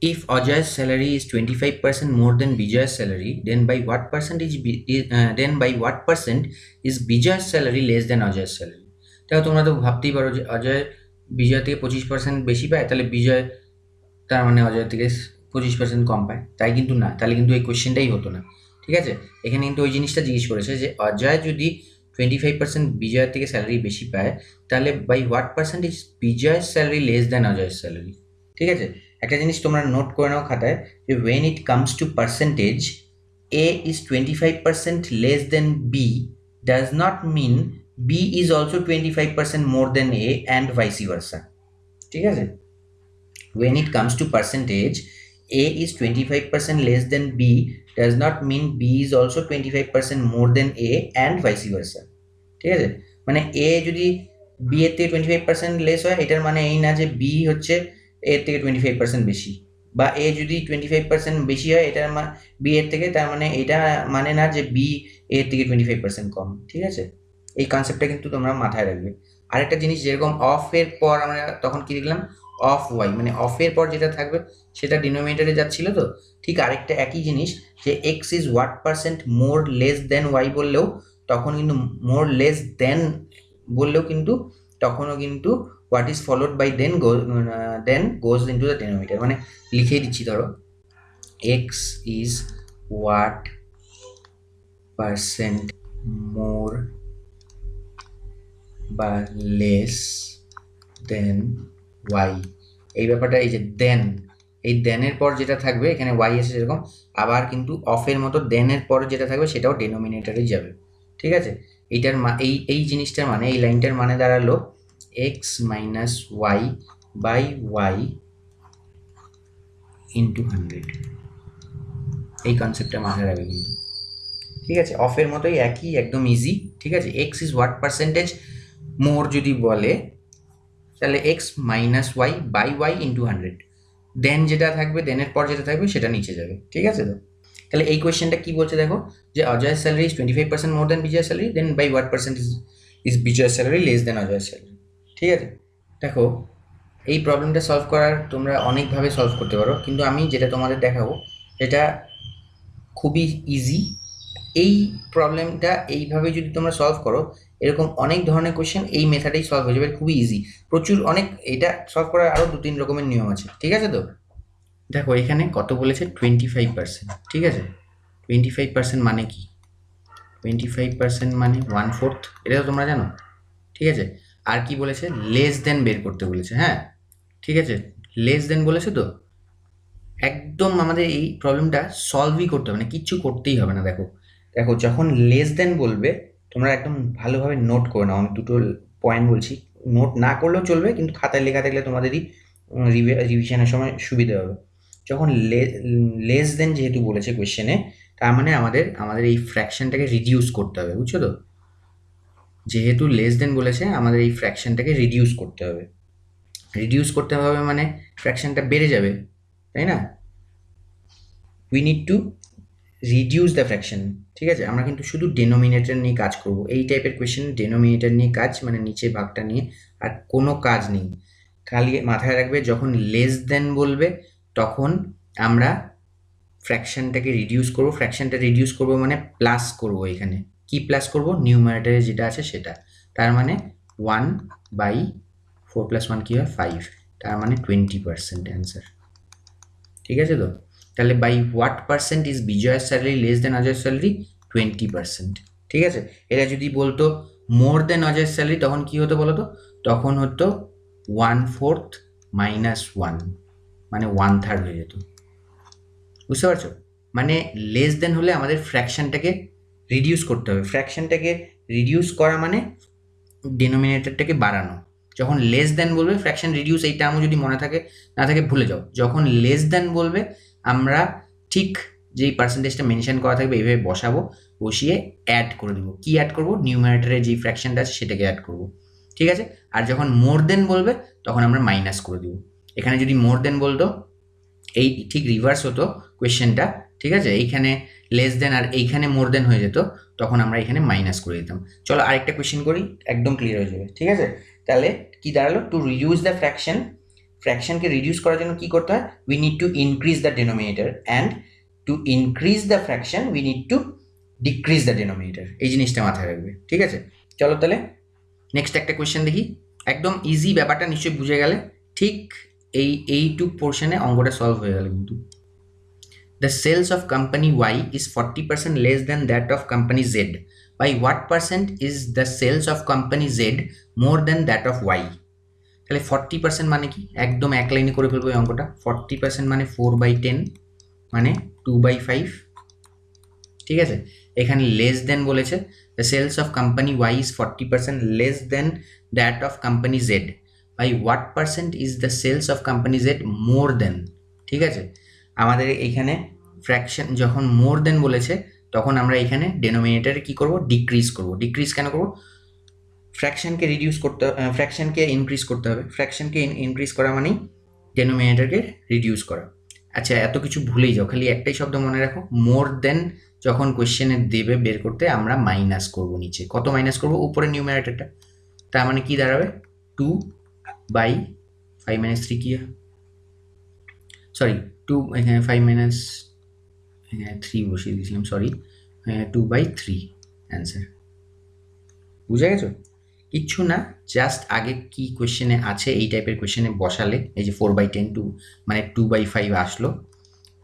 if Ajay's salary is 25% more than Bijoy's salary, then by what percent is Bijoy's salary less than Ajay's salary? দেখো তোমরা তো ভাবতেই পারো যে অজয় বিজয় থেকে 25% বেশি পায়, তাহলে বিজয় তার মানে অজয় থেকে 25% কম পায়, তাই কিন্তু না, তাহলে কিন্তু এই কোয়েশ্চেনটাই হতো না। ঠিক আছে, এখানে কিন্তু ওই জিনিসটা জিজ্ঞেস করেছে যে অজয় যদি 25% বিজয়ের থেকে স্যালারি বেশি পায়, তাহলে বাই হোয়াট পার্সেন্টেজ বিজয়ের স্যালারি লেস দ্যান অজয়ের স্যালারি। ঠিক আছে, একটা জিনিস তোমরা নোট করে নাও খাতায়, যে when it comes to percentage a is 25% less than b does not mean b is also 25% more than a and vice versa. ঠিক আছে, when it comes to percentage, A is 25% less than B does not mean B is also 25% more than A and vice versa. ঠিক আছে, মানে A যদি B এর থেকে 25% less হয়, এটার মানে এই না যে B হচ্ছে A এর থেকে 25% বেশি, বা A যদি 25% বেশি হয় এটার B এর থেকে, তার মানে এটা মানে না যে B A এর থেকে 25% কম। ঠিক আছে, এই কনসেপ্টটা কিন্তু তোমরা মাথায় রাখবে। আরেকটা জিনিস, যেরকম অফ এর পর আমরা তখন কি দেখলাম, অফ ওয়াই, মানে অফের পর যেটা থাকবে সেটা ডিনোমিনেটরে যাচ্ছিল, তো ঠিক আরেকটা একই জিনিস, যে x is what percent more less than y বললেও তখন কিন্তু মোর লেস দেন বললেও কিন্তু তখনও কিন্তু what is followed by then goes into the denominator, মানে লিখেই দিচ্ছি, ধরো x is what percent more বা লেস দেন ওয়াই। এই ব্যাপারটা, এই যে দেন, এই দেনের পর যেটা থাকবে এখানে ওয়াই এসে যেরকম, আবার কিন্তু অফের মতো দেনের পর যেটা থাকবে সেটাও ডেনোমিনেটরে যাবে। ঠিক আছে, এইটার এই জিনিসটার মানে, এই লাইনটার মানে দাঁড়ালো x minus y by y into 100। এই কনসেপ্টটা মাথায় রাখবে কিন্তু। ঠিক আছে, অফের মতোই একই, একদম ইজি। ঠিক আছে, x is what percentage more যদি বলে, তাহলে x minus y by y into 100, then যেটা থাকবে, দেনের পর যেটা থাকবে সেটা নিচে যাবে। ঠিক আছে, তো তাহলে এই কোয়েশ্চেনটা কি বলছে দেখো, যে অজয়ের স্যালারি ইজ 25% মোর দেন বিজয়ের salary, then by what percent is বিজয়ের স্যালারি লেস দেন অজয়ের স্যালারি। ঠিক আছে, দেখো এই প্রবলেমটা সলভ করার তোমরা অনেকভাবে সলভ করতে পারো, কিন্তু আমি যেটা তোমাদের দেখাবো সেটা খুবই ইজি। এই প্রবলেমটা এইভাবে যদি তোমরা সলভ করো, এরকম অনেক ধরনের কোয়েশ্চেন এই মেথডেই সলভ হয়ে যাবে, খুবই ইজি, প্রচুর অনেক। এটা সলভ করার আরও 2-3 রকমের নিয়ম আছে। ঠিক আছে, তো দেখো এখানে কত বলেছে, 25%। ঠিক আছে, 25% মানে কি, 25% মানে 1/4, এটা তো তোমরা জানো। ঠিক আছে, আর কি বলেছে, লেস দেন বের করতে বলেছে। হ্যাঁ, ঠিক আছে, লেস দেন বলেছে, তো একদম আমাদের এই প্রবলেমটা সলভই করতে হবে না, কিচ্ছু করতেই হবে না। দেখো দেখো যখন লেস দেন বলবে, তোমরা একদম ভালোভাবে নোট করে নাও, আমি দুটো পয়েন্ট বলছি, নোট না করলেও চলবে, কিন্তু খাতায় লেখা থাকলে তোমাদেরই রিভিশনের সময় সুবিধা হবে। যখন লেস দেন যেহেতু বলেছে কোয়েশ্চেনে, তার মানে আমাদের এই ফ্র্যাকশনটাকে রিডিউস করতে হবে, বুঝছো তো? যেহেতু লেস দেন বলেছে, আমাদের এই ফ্র্যাকশনটাকে রিডিউস করতে হবে। রিডিউস করতে হবে মানে ফ্র্যাকশনটা বেড়ে যাবে, তাই না? We need two reduce the fraction. ঠিক আছে, আমরা কিন্তু শুধু ডেনোমিনেটর নিয়ে কাজ করব। এই টাইপের কোয়েশ্চেন ডেনোমিনেটর নিয়ে কাজ, মানে নিচে ভাগটা নিয়ে, আর কোনো কাজ নেই। খালি মাথায় রাখবে, যখন লেস দেন বলবে তখন আমরা ফ্র্যাকশনটাকে রিডিউস করব। ফ্র্যাকশনটা রিডিউস করব মানে প্লাস করব। এখানে কি প্লাস করব, নিউমারেটরে যেটা আছে সেটা। তার মানে 1/4 + 1 কি হয়, 5, তার মানে 20% অ্যান্সার। ঠিক আছে, তো তাহলে বাই হোয়াট পার্সেন্ট ইজ বিজয়ের স্যালারি লেস দেন অজয়ের স্যালারি, 20%। ঠিক আছে, এটা যদি বলতো মোর দেন অজয়ের স্যালারি, তখন কি হতো বলো তো, তখন হতো 1/4 - 1, মানে 1/3 হয়ে যেত। বুঝতে পারছো? মানে লেস দেন হলে আমাদের ফ্র্যাকশনটাকে রিডিউস করতে হবে। ফ্র্যাকশনটাকে রিডিউস করা মানে ডিনোমিনেটরটাকে বাড়ানো। যখন লেস দেন বলবে, ফ্র্যাকশন রিডিউস এই টার্মও যদি মনে থাকে না থাকে ভুলে যাও। যখন লেস দেন বলবে, আমরা ঠিক যেই পার্সেন্টেজটা মেনশন করা থাকবে এইভাবে বসাবো, বসিয়ে অ্যাড করে দেবো। কি অ্যাড করবো, নিউমারেটরে যেই ফ্র্যাকশনটা আছে সেটাকে অ্যাড করবো। ঠিক আছে, আর যখন মোর দেন বলবে তখন আমরা মাইনাস করে দেবো। এখানে যদি মোর দেন বলতো, এই ঠিক রিভার্স হতো কোয়েশ্চেনটা। ঠিক আছে, এইখানে লেস দেন আর এইখানে মোর দেন হয়ে যেত, তখন আমরা এখানে মাইনাস করে দিতাম। চলো আরেকটা কোয়েশ্চেন করি, একদম ক্লিয়ার হয়ে যাবে। ঠিক আছে, তাহলে কি দাঁড়ালো, টু রিডিউস দ্য ফ্র্যাকশন ফ্র্যাকশনকে রিডিউস করার জন্য কি করতে হয়, we need to increase the denominator, and to increase the fraction we need to decrease the denominator. এই জিনিসটা মাথায় রাখবে, ঠিক আছে? চলো তাহলে নেক্সট একটা কোয়েশ্চেন দেখি। একদম ইজি, ব্যাপারটা নিশ্চয়ই বুঝে গেলে। ঠিক এইটুক পোর্শনে অঙ্কটা সলভ হয়ে গেল কিন্তু। The sales of company Y is 40% less than that of company Z. By what percent is the sales of company Z more than that of Y? তাহলে 40% মানে কি, একদম এক লাইনে করে ফেলবো এই অঙ্কটা। 40% মানে 4/10 মানে 2/5, ঠিক আছে? এখানে লেস দেন বলেছে, the sales of company Y is 40% less than that of company Z. By what percent is the sales of company Z more than, ঠিক আছে? আমাদের এইখানে ফ্র্যাকশন যখন মোর দেন বলেছে তখন আমরা এখানে ডেনোমিনেটারে কি করব, ডিক্রিজ করব। ডিক্রিজ কেন করব, ফ্র্যাকশনকে রিডিউস করতে, ফ্র্যাকশনকে ইনক্রিজ করতে হবে। ফ্র্যাকশনকে ইনক্রিজ করা মানেই ডেনোমিনেটরকে রিডিউস করা। আচ্ছা, এত কিছু ভুলেই যাও, খালি একটাই শব্দ মনে রাখো, মোর দেন যখন কোয়েশ্চেনে দেবে বের করতে আমরা মাইনাস করব নিচে। কত মাইনাস করব, উপরে নিউমারেটরটা। তার মানে কি দাঁড়াবে, 2/5 - 3 কি, সরি 2, এখানে 5 - 3 বসিয়ে দিয়েছিলাম, সরি, 2/3 অ্যান্সার। বুঝে গেছো? কিচ্ছু না, জাস্ট আগে কি কোয়েশ্চেনে আছে এই টাইপের কোয়েশ্চেনে বসালে, এই যে 4/10 মানে 2/5 আসলো,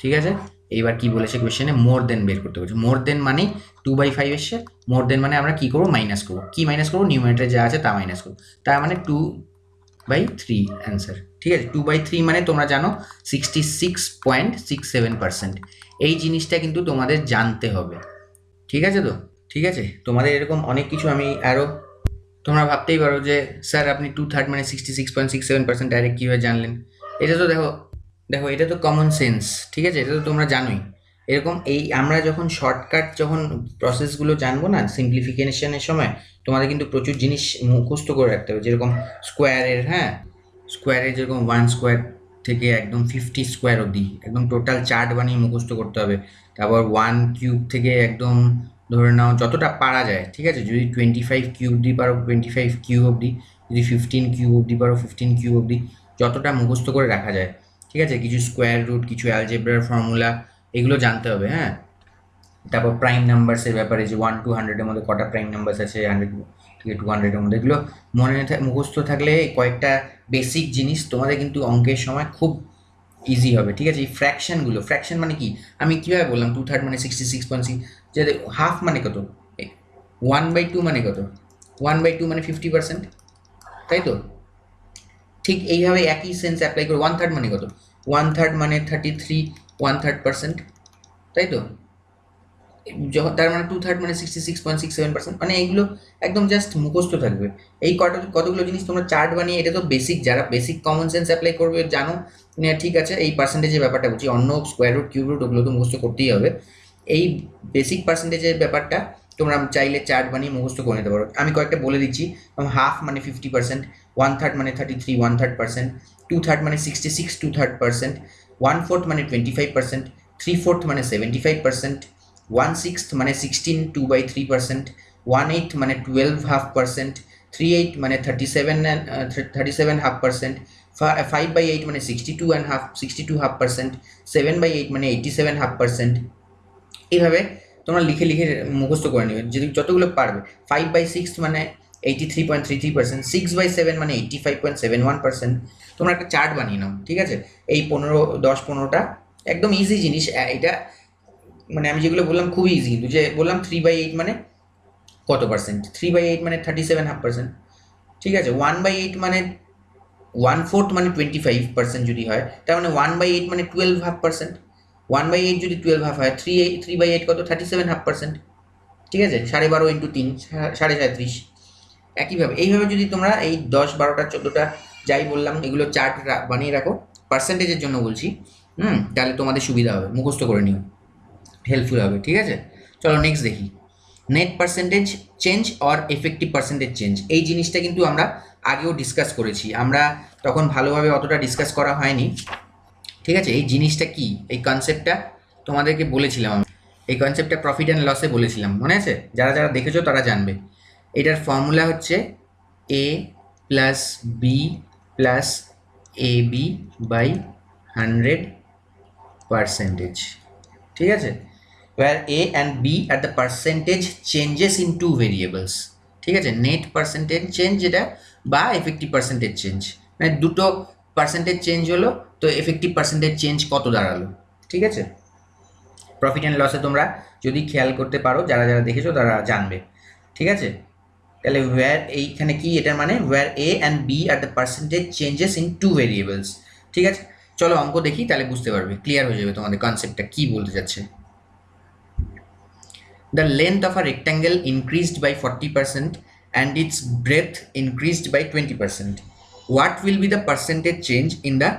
ঠিক আছে? এইবার কি বলেছে কোয়েশ্চেনে, মোর দেন বের করতে বলেছে। মোর দেন মানে 2/5 এসছে, মোর দেন মানে আমরা কি করবো, মাইনাস করবো। কি মাইনাস করবো, নিউমারেটরে যা আছে তা মাইনাস করবো। তার মানে 2/3 অ্যান্সার, ঠিক আছে? 2/3 মানে তোমরা জানো 66.67%। এই জিনিসটা কিন্তু তোমাদের জানতে হবে, ঠিক আছে? তো ঠিক আছে, তোমাদের এরকম অনেক কিছু আমি আরও, তোমরা ভাবতেই পারো যে স্যার আপনি 2/3 মানে 66.67% ডাইরেক্ট কীভাবে জানলেন? এটা তো দেখো দেখো এটা তো কমন সেন্স, ঠিক আছে? এটা তো তোমরা জানোই। এরকম আমরা যখন শর্টকাট যখন প্রসেসগুলো জানবো না সিম্পলিফিকেশনের সময়, তোমাদের কিন্তু প্রচুর জিনিস মুখস্থ করে রাখতে হবে। যেরকম স্কোয়ারের, হ্যাঁ, স্কোয়ারের যেরকম 1 স্কোয়ার থেকে একদম 50 স্কোয়ার অবধি একদম টোটাল চার্ট বানিয়ে মুখস্থ করতে হবে। তারপর 1 কিউব থেকে একদম ধরে নাও যতটা পারা যায়, ঠিক আছে? যদি 25 কিউব অবধি পারো 25 কিউব অবধি, যদি 15 কিউব অবধি পারো 15 কিউব অবধি, যতটা মুখস্থ করে রাখা যায়, ঠিক আছে? কিছু স্কোয়ার রুট, কিছু অ্যালজেব্রার ফর্মুলা, এগুলো জানতে হবে, হ্যাঁ। তারপর প্রাইম নাম্বারসের ব্যাপারে, যে 1 to 100-এর মধ্যে কটা প্রাইম নাম্বারস আছে, 100 থেকে 200-এর মধ্যে, এগুলো মুখস্থ থাকলে কয়েকটা বেসিক জিনিস তোমাদের কিন্তু অঙ্কের সময় খুব ইজি হবে, ঠিক আছে? এই ফ্র্যাকশনগুলো, ফ্র্যাকশন মানে কি আমি কীভাবে বললাম, 2/3 মানে 66.6, যে হাফ মানে কত, 1/2 মানে কত, 1/2 মানে 50%, তাই তো? ঠিক এইভাবে একই সেন্স অ্যাপ্লাই করে 1/3 মানে কত, 1/3 মানে 33 1/3%, তাই তো? যখন তার মানে 2/3 মানে 66.67%, মানে এইগুলো একদম জাস্ট মুখস্থ থাকবে। এই কতগুলো জিনিস তোমরা চার্ট বানিয়ে, এটা তো বেসিক, যারা বেসিক কমন সেন্স অ্যাপ্লাই করবে জানো, ঠিক আছে? এই পার্সেন্টেজের ব্যাপারটা বলছি, অন্য স্কোয়ার রুট কিউব রুট ওগুলো তো মুখস্থ করতেই হবে। এই বেসিক পার্সেন্টেজের ব্যাপারটা তোমরা চাইলে চার্ট বানিয়ে মুখস্থ করে নিতে পারো। আমি কয়েকটা বলে দিচ্ছি। হাফ মানে 50%, 1/3 মানে 33 1/3%, 2/3 মানে 66 2/3%, 1/4 মানে 25%, 3/4 মানে 75%, 1/6 মানে 16 2/3%, 1/8 মানে 12.5%, 3/8 মানে 37.5%, 5/8 মানে 62.5%, 7/8 মানে 87.5%। এইভাবে তোমরা লিখে লিখে মুখস্থ করে নেবে যদি যতগুলো পারবে। 5/6 মানে 83.33%, 6/7 মানে 85.71%। তোমরা একটা চার্ট বানিয়ে নাও, ঠিক আছে? এই 10-15টা একদম ইজি জিনিস। এটা মানে আমি যেগুলো বললাম খুবই ইজি, কিন্তু যে বললাম 3/8 মানে কত পার্সেন্ট, 3/8 মানে 37.5%, ঠিক আছে? 1/8 মানে 1/4 মানে 25% যদি হয়, তার মানে 1/8 মানে 12.5%। 1/8 যদি 12.5 হয়, 3/8 কত, 37.5%, ঠিক আছে? 12.5 ইন্টু 3 37.5। একইভাবে এইভাবে যদি তোমরা এই 10 12টা 14টা যাই বললাম এগুলো চার্ট বানিয়ে রাখো, পার্সেন্টেজের জন্য বলছি, তাহলে তোমাদের সুবিধা হবে, মুখস্থ করে নিও, হেল্পফুল হবে, ঠিক আছে? চলো নেক্সট দেখি। Net percentage change or effective percentage change, এই জিনিসটা কিন্তু আমরা আগেও ডিসকাস করেছি, আমরা তখন ভালোভাবে অতটা ডিসকাস করা হয়নি, ঠিক আছে? এই জিনিসটা কি, এই কনসেপ্টটা তোমাদেরকে বলেছিলাম আমি, এই কনসেপ্টটা প্রফিট অ্যান্ড লসে বলেছিলাম, মনে আছে? যারা যারা দেখেছো তারা জানবে। এটার ফর্মুলা হচ্ছে a + b + a b by 100%, ঠিক আছে, where a and b are the percentage changes in two variables, ঠিক আছে, নেট পার্সেন্টেজ চেঞ্জ যেটা বা এফেক্টিভ পার্সেন্টেজ চেঞ্জ, মানে দুটো পার্সেন্টেজ চেঞ্জ হলো, তো এফেক্টিভ পার্সেন্টেজ চেঞ্জ কত দাঁড়ালো, ঠিক আছে। প্রফিট অ্যান্ড লসে তোমরা যদি খেয়াল করতে পারো, যারা যারা দেখেছো তারা জানবে, ঠিক আছে। তাহলে ওয়্যার এইখানে কি, এটার মানে where a and b are the percentage changes in two variables, ঠিক আছে। চলো অঙ্ক দেখি, তাহলে বুঝতে পারবে, ক্লিয়ার হয়ে যাবে তোমাদের কনসেপ্টটা কি বলতে যাচ্ছে। The length of a rectangle increased by 40% and its breadth increased by 20%. What will be the percentage change in the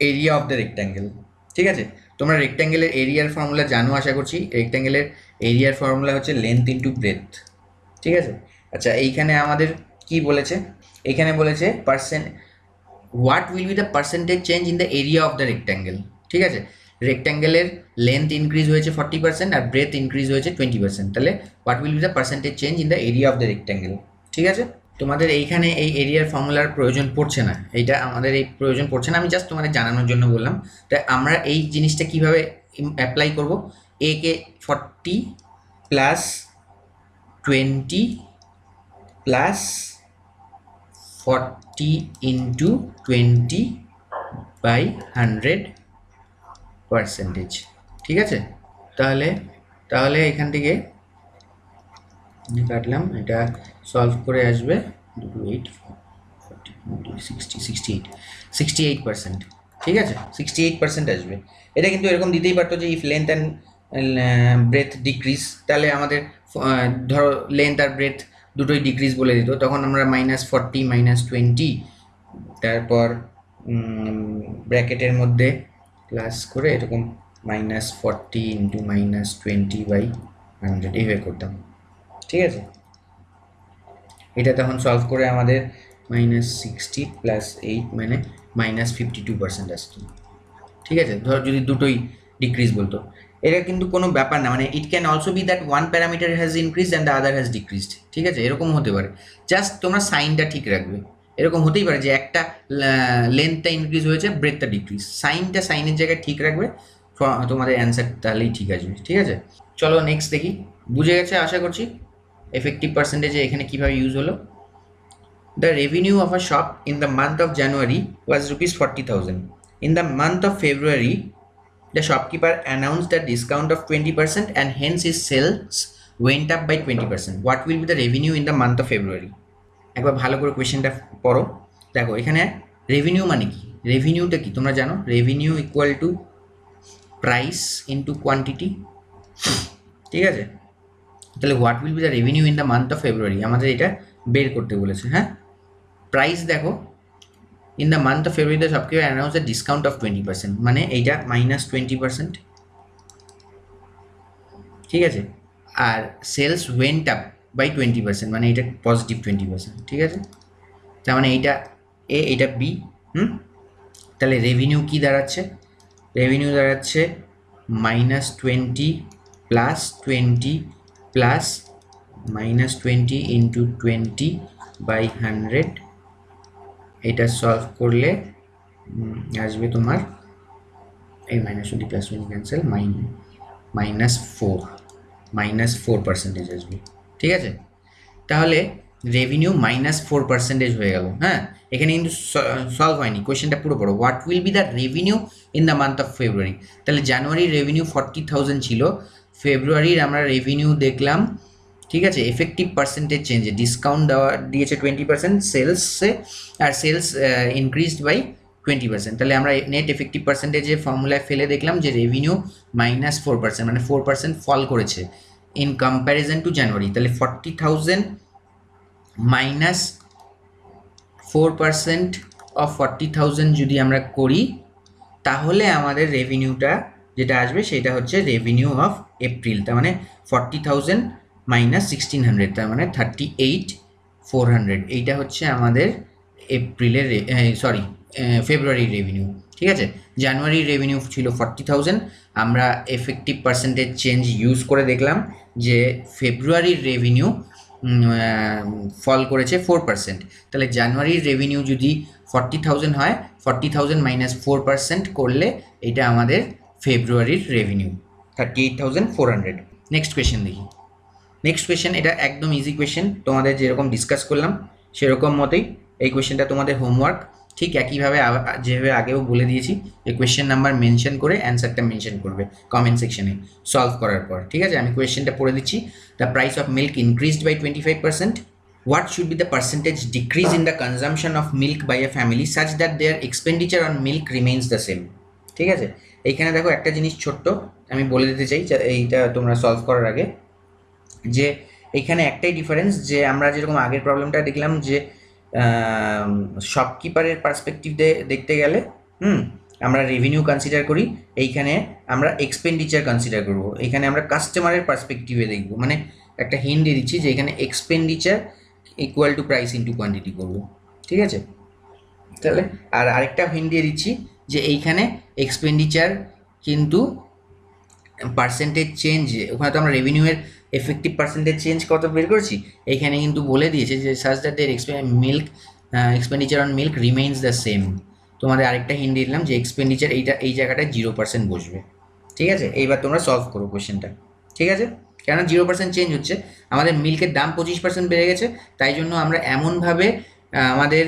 area of the rectangle? ঠিক আছে, তোমরা রেক্ট্যাঙ্গেলের এরিয়ার ফর্মুলা জানো আশা করছি। রেক্ট্যাঙ্গেলের এরিয়ার ফর্মুলা হচ্ছে লেন্থ ইন্টু ব্রেথ, ঠিক আছে। আচ্ছা, এইখানে আমাদের কি বলেছে, এখানে বলেছে what will be the percentage change in the area of the rectangle, ঠিক আছে। রেক্ট্যাঙ্গেলের লেন্থ ইনক্রিজ হয়েছে 40% আর ব্রেথ ইনক্রিজ হয়েছে 20%, তাহলে what will be the percentage change in the area of the rectangle, ঠিক আছে। তোমাদের এইখানে এই এরিয়ার ফর্মুলার প্রয়োজন পড়ছে না, এইটা আমাদের এই প্রয়োজন পড়ছে না, আমি জাস্ট তোমাদের জানানোর জন্য বললাম। তাই আমরা এই জিনিসটা কিভাবে অ্যাপ্লাই করব, এ কে 40 প্লাস 20 প্লাস 40 ইন্টু 20 বাই 100%, ঠিক আছে। তাহলে তাহলে এখান থেকে কাটলাম, এটা সলভ করে আসবে 8 40 60 68%, ঠিক আছে, 68% আসবে। এটা কিন্তু এরকম দিতেই পারতো যে if length and breadth decrease, তাহলে আমাদের ধরো লেন্থ আর ব্রেথ দুটোই ডিক্রিজ বলে দিত, তখন আমরা -40 -20 তারপর ব্র্যাকেটের মধ্যে প্লাস করে এরকম -40 ইন্টু -20/100 এইভাবে করতাম, ঠিক আছে। এটা তখন সলভ করে আমাদের -60 প্লাস 8 মানে -52% আসতো, ঠিক আছে। ধর যদি দুটোই ডিক্রিজ বলতো, এটা কিন্তু কোনো ব্যাপার না, মানে it can also be that one parameter has increase and the other has decreased, ঠিক আছে, এরকম হতে পারে। জাস্ট তোমরা সাইনটা ঠিক রাখবে, এরকম হতেই পারে যে একটা লেন্থটা ইনক্রিজ হয়েছে, ব্রেথটা ডিক্রিজ, সাইনটা সাইনের জায়গায় ঠিক রাখবে, তোমাদের অ্যান্সার তাহলেই ঠিক আসবে, ঠিক আছে। চলো নেক্সট দেখি, বুঝে গেছে আশা করছি এফেক্টিভ পার্সেন্টেজে এখানে কীভাবে ইউজ হলো। The revenue of a shop in the month of January was rupees 40,000. In the month of February, the shopkeeper announced a discount of 20% and hence his sales went up by 20%. What will be the revenue in the month of February? একবার ভালো করে কোয়েশ্চেনটা পড়ো, দেখো এখানে revenue মানে কি, রেভিনিউটা কি তোমরা জানো, revenue equal to price into quantity, ঠিক আছে। তাহলে what will be the revenue in the month of February, আমাদের এটা বের করতে বলেছে, হ্যাঁ। প্রাইস দেখো, in the month of February the shopkeeper announce the discount of 20%, মানে এইটা -20%, ঠিক আছে। আর সেলস ওয়েন্ট আপ বাই 20%, মানে এটা পজিটিভ 20%, ঠিক আছে। তার মানে এইটা এ, এইটা বি, তাহলে রেভিনিউ কি দাঁড়াচ্ছে, রেভিনিউ দাঁড়াচ্ছে -20 প্লাস 20 প্লাস -20 ইন্টু 20/100, এটা সলভ করলে আসবে তোমার এই -20 প্লাস 20 ক্যান্সেল, -4% আসবে, ঠিক আছে। তাহলে রেভিনিউ -4% হয়ে গেল, হ্যাঁ। এখানে কিন্তু সলভ হয়নি, কোয়েশ্চেনটা পুরো পড়ো। What will be the revenue in the month of February, তাহলে জানুয়ারির রেভিনিউ 40,000 ছিল, ফেব্রুয়ারির আমরা রেভিনিউ দেখলাম, ঠিক আছে। এফেক্টিভ পার্সেন্টেজ চেঞ্জে ডিসকাউন্ট দেওয়া দিয়েছে 20% সেলসে, আর সেলস ইনক্রিজড বাই 20%, তাহলে আমরা নেট এফেক্টিভ পার্সেন্টেজের ফর্মুলায় ফেলে দেখলাম যে রেভিনিউ -4%, মানে 4% ফল করেছে ইন কম্প্যারিজন টু জানুয়ারি। তাহলে 40,000 -4% অফ 40,000 যদি আমরা করি, তাহলে আমাদের রেভিনিউটা যেটা আসবে সেটা হচ্ছে রেভিনিউ অফ এপ্রিল, তার মানে 40,000 -1600, তার মানে 38,400, এইটা হচ্ছে আমাদের এপ্রিলের ফেব্রুয়ারির রেভিনিউ, ঠিক আছে। জানুয়ারির রেভিনিউ ছিল 40,000, আমরা এফেক্টিভ পার্সেন্টেজ চেঞ্জ ইউজ করে দেখলাম যে ফেব্রুয়ারির রেভিনিউ ফল করেছে 4%। তাহলে জানুয়ারির রেভিনিউ যদি 40,000 হয়, 40,000 মাইনাস 4% করলে এটা আমাদের ফেব্রুয়ারির রেভিনিউ 38,400। নেক্সট কোয়েশ্চেন দেখি। নেক্সট কোয়েশ্চেন, এটা একদম ইজি কোয়েশ্চেন, তোমাদের যেরকম ডিসকাস করলাম সেরকম মতোই এই কোয়েশ্চেনটা তোমাদের হোমওয়ার্ক। ঠিক একইভাবে যেভাবে আগেও বলে দিয়েছি, এই কোয়েশ্চেন নাম্বার মেনশন করে অ্যান্সারটা মেনশন করবে কমেন্ট সেকশনে সলভ করার পর। ঠিক আছে, আমি কোয়েশ্চেনটা পড়ে দিচ্ছি। The price of milk increased by 25%. What should be the percentage decrease in the consumption of milk by a family such that their expenditure on milk remains the same? ঠিক আছে, এইখানে দেখো একটা জিনিস ছোট্ট আমি বলে দিতে চাই, এইটা তোমরা সলভ করার আগে, যে এইখানে একটাই ডিফারেন্স, যে আমরা যেরকম আগের প্রবলেমটা দেখলাম যে শপকিপারের পার্সপেক্টিভ দেখতে গেলে আমরা রেভিনিউ কনসিডার করি, এইখানে আমরা এক্সপেন্ডিচার কনসিডার করব। এইখানে আমরা কাস্টমারের পার্সপেক্টিভে দেখব, মানে একটা হিন্ট দিয়ে দিচ্ছি যে এখানে expenditure equal to price into quantity করব। ঠিক আছে, তাহলে আর আরেকটা হিন্ট দিয়ে দিচ্ছি যে এইখানে এক্সপেন্ডিচার কিন্তু পার্সেন্টেজ চেঞ্জ, ওখানে তো আমরা রেভিনিউয়ের এফেক্টিভ পার্সেন্টেজ চেঞ্জ কত বের করেছি, এইখানে কিন্তু বলে দিয়েছে যে such that there milk expenditure on milk remains the same. তোমাদের আরেকটা হিন্ট দিলাম যে এক্সপেন্ডিচার এই জায়গাটায় 0% বসবে। ঠিক আছে, এইবার তোমরা সলভ করো কোয়েশ্চেনটা। ঠিক আছে, কেন 0% চেঞ্জ হচ্ছে, আমাদের মিল্কের দাম 25% বেড়ে গেছে, তাই জন্য আমরা এমনভাবে আমাদের